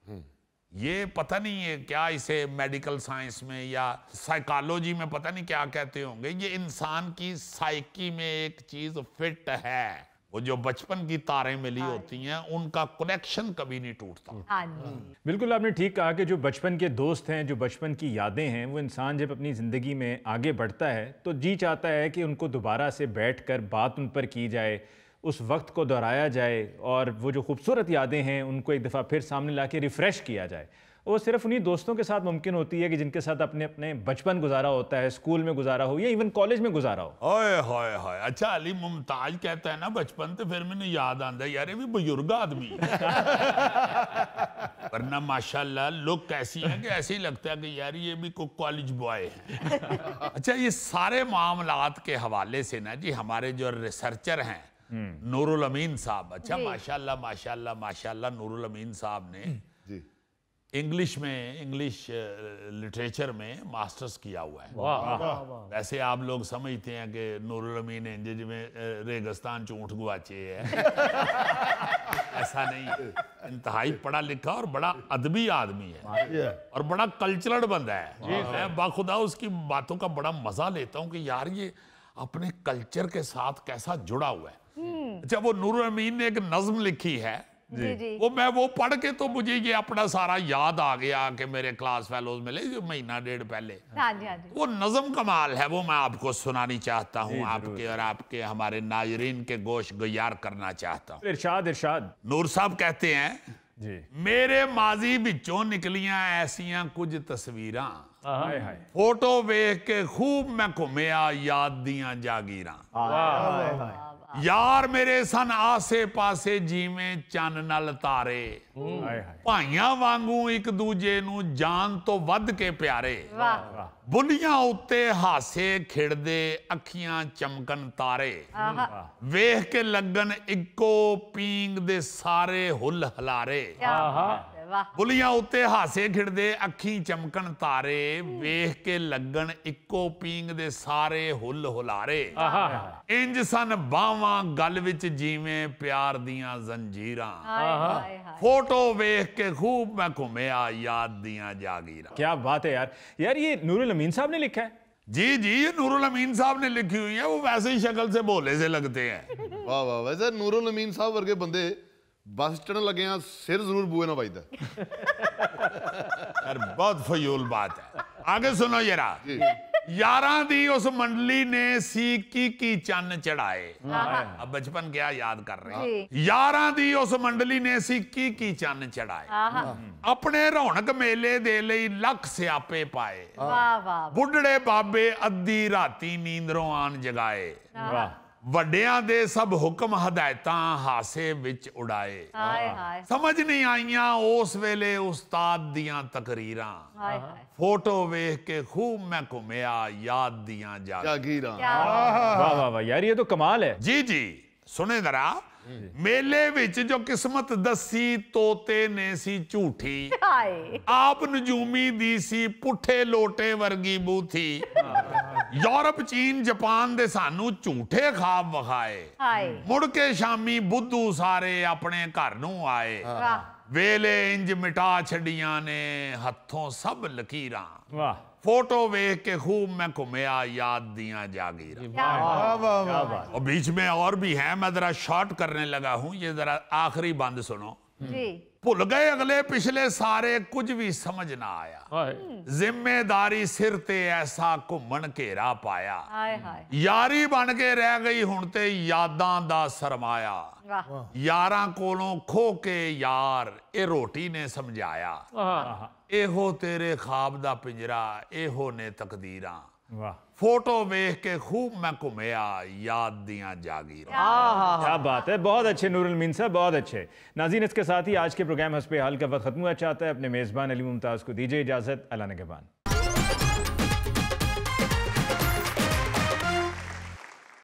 ये पता नहीं है क्या इसे मेडिकल साइंस में या साइकोलॉजी में पता नहीं क्या कहते होंगे, ये इंसान की साइकी में एक चीज फिट है। वो जो बचपन की तारें मिली होती हैं उनका कनेक्शन कभी नहीं टूटता। हाँ जी। बिल्कुल आपने ठीक कहा कि जो बचपन के दोस्त हैं, जो बचपन की यादें हैं, वो इंसान जब अपनी ज़िंदगी में आगे बढ़ता है तो जी चाहता है कि उनको दोबारा से बैठकर बात उन पर की जाए, उस वक्त को दोहराया जाए और वो जो खूबसूरत यादें हैं उनको एक दफ़ा फिर सामने ला के रिफ़्रेश किया जाए। वो सिर्फ उन्हीं दोस्तों के साथ मुमकिन होती है कि जिनके साथ अपने अपने बचपन गुजारा होता है, स्कूल में गुजारा हो या इवन कॉलेज में गुजारा हो। ओए होए होए, अच्छा अली मुमताज कहता है ना बचपन, तो फिर मैंने याद आंदा यार ये भी बुजुर्ग आदमी वरना माशाल्लाह लुक कैसी है कि ऐसे ही लगता है कि यार ये भी कोई कॉलेज बॉय है। अच्छा, ये सारे मामलात के हवाले से ना जी हमारे जो रिसर्चर हैं नूरुल अमीन साहब, अच्छा माशाल्लाह माशाल्लाह माशाल्लाह नूरुल अमीन साहब ने इंग्लिश लिटरेचर में मास्टर्स किया हुआ है। वैसे आप लोग समझते हैं कि नूरुल अमीन इंजज में रेगिस्तान चूंठ गुआचे है। ऐसा नहीं, इंतहाई पढ़ा लिखा और बड़ा अदबी आदमी है और बड़ा कल्चरल बंदा है। मैं बाखुदा उसकी बातों का बड़ा मजा लेता हूँ कि यार ये अपने कल्चर के साथ कैसा जुड़ा हुआ है। अच्छा, वो नूरुल अमीन ने एक नज्म लिखी है, वो पढ़ के तो मुझे ये अपना सारा याद आ गया कि मेरे क्लास फेलोज मिले जो महीना डेढ़ पहले। हाँ जी, हाँ जी। वो नज़म कमाल है, वो मैं आपको सुनानी चाहता हूँ, आपके और आपके हमारे नाजरीन के गोश गुजार करना चाहता हूँ। इरशाद इरशाद। नूर साहब कहते हैं जी, मेरे माजी विचों निकलियां ऐसियां कुछ तस्वीरां, हाय हाय, फोटो वेख के खूब मैं घुमिया याद दियां जागीरां। यार मेरे सन आसे पासे जिवें चन्न नाल तारे, भाइयां वांगू एक दूजे नू जान तो वध के प्यारे। बुलियां उत्ते हासे खिड़दे अखियां चमकन तारे, वेख के लगन इक्को पींग दे सारे हुल हलारे। बुलियां उत्ते हासे खिड़दे अखी चमकन तारे, वेख के लगन इक्को पींग दे सारे हुल हुलारे। इंज सन बावां गल विच जिवें प्यार दियां जंजीरां, फोटो वेख के खूब मैं घुमिया याद दियां जागीरां। क्या बात है यार। यार ये नूरुल अमीन साहब ने लिखा है? जी जी, ये नूरुल अमीन साहब ने लिखी हुई है। वो वैसे ही शक्ल से भोले से लगते हैं। वाह वाह, वैसे नूरुल अमीन साहब वर्गे बंदे बस चढ़न लगे हैं सिर जरूर बुए ना बजदा। यार बहुत फजूल बात है। आगे सुनो जरा। यारां दी उस मंडली ने सी की चन्न चढ़ाए। अब बचपन क्या याद कर रहे हैं। यारां दी उस मंडली ने सी की चन्न चढ़ाए, अपने रौनक मेले दे लई लख स्यापे पाए। बुढ़ड़े बाबे अद्धी राती नींदरों आन जगाए, ਵੱਡਿਆਂ ਦੇ ਸਭ ਹੁਕਮ ਹਦਾਇਤਾਂ ਹਾਸੇ ਵਿੱਚ ਉਡਾਏ। ਸਮਝ ਨਹੀਂ ਆਈਆਂ ਉਸ ਵੇਲੇ ਉਸਤਾਦ ਦੀਆਂ ਤਕਰੀਰਾਂ, फोटो वेख के खूब मैं घुमिया याद दियां जागीरां। वाह वाह वाह यार, ये तो कमाल है। जी जी, सुने जरा। मेले विच जो किस्मत दसी तोते ने सी झूठी, आप नजूमी दी सी पुठे लोटे वर्गी बूथी। यूरोप चीन जापान दे सानू झूठे खाब वखाए, मुड़ के शामी बुद्धू सारे अपने घर नू आए। वेले इंज मिटा छड़ियां ने हथों सब लकीरां, फोटो वेख के खूब मैं घुमिया याद दियां जागीरां। और बीच में और भी है, मैं जरा शॉर्ट करने लगा हूं, ये जरा आखिरी बंद सुनो। भुल गए अगले पिछले सारे कुछ भी समझ ना आया, जिम्मेदारी सिर ते ऐसा घुमन घेरा पाया। यारी बन के रह गई हुण ते यादां दा सरमाया, यारां कोलों खो के यार ए रोटी ने समझाया। एहो तेरे ख्वाब दा पिंजरा एहो ने तकदीरां, फोटो वेख के खूब मैं घुमिया याद दियां जागीरां। क्या बात है, बहुत अच्छे नूरुल अमीन साहब, बहुत अच्छे। नाज़रीन, इसके साथ ही आज के प्रोग्राम हस्बे हाल का वक्त खत्म हुआ चाहता है। अपने मेज़बान अली मुमताज़ को दीजिए इजाज़त। अल्लाह निगहबान।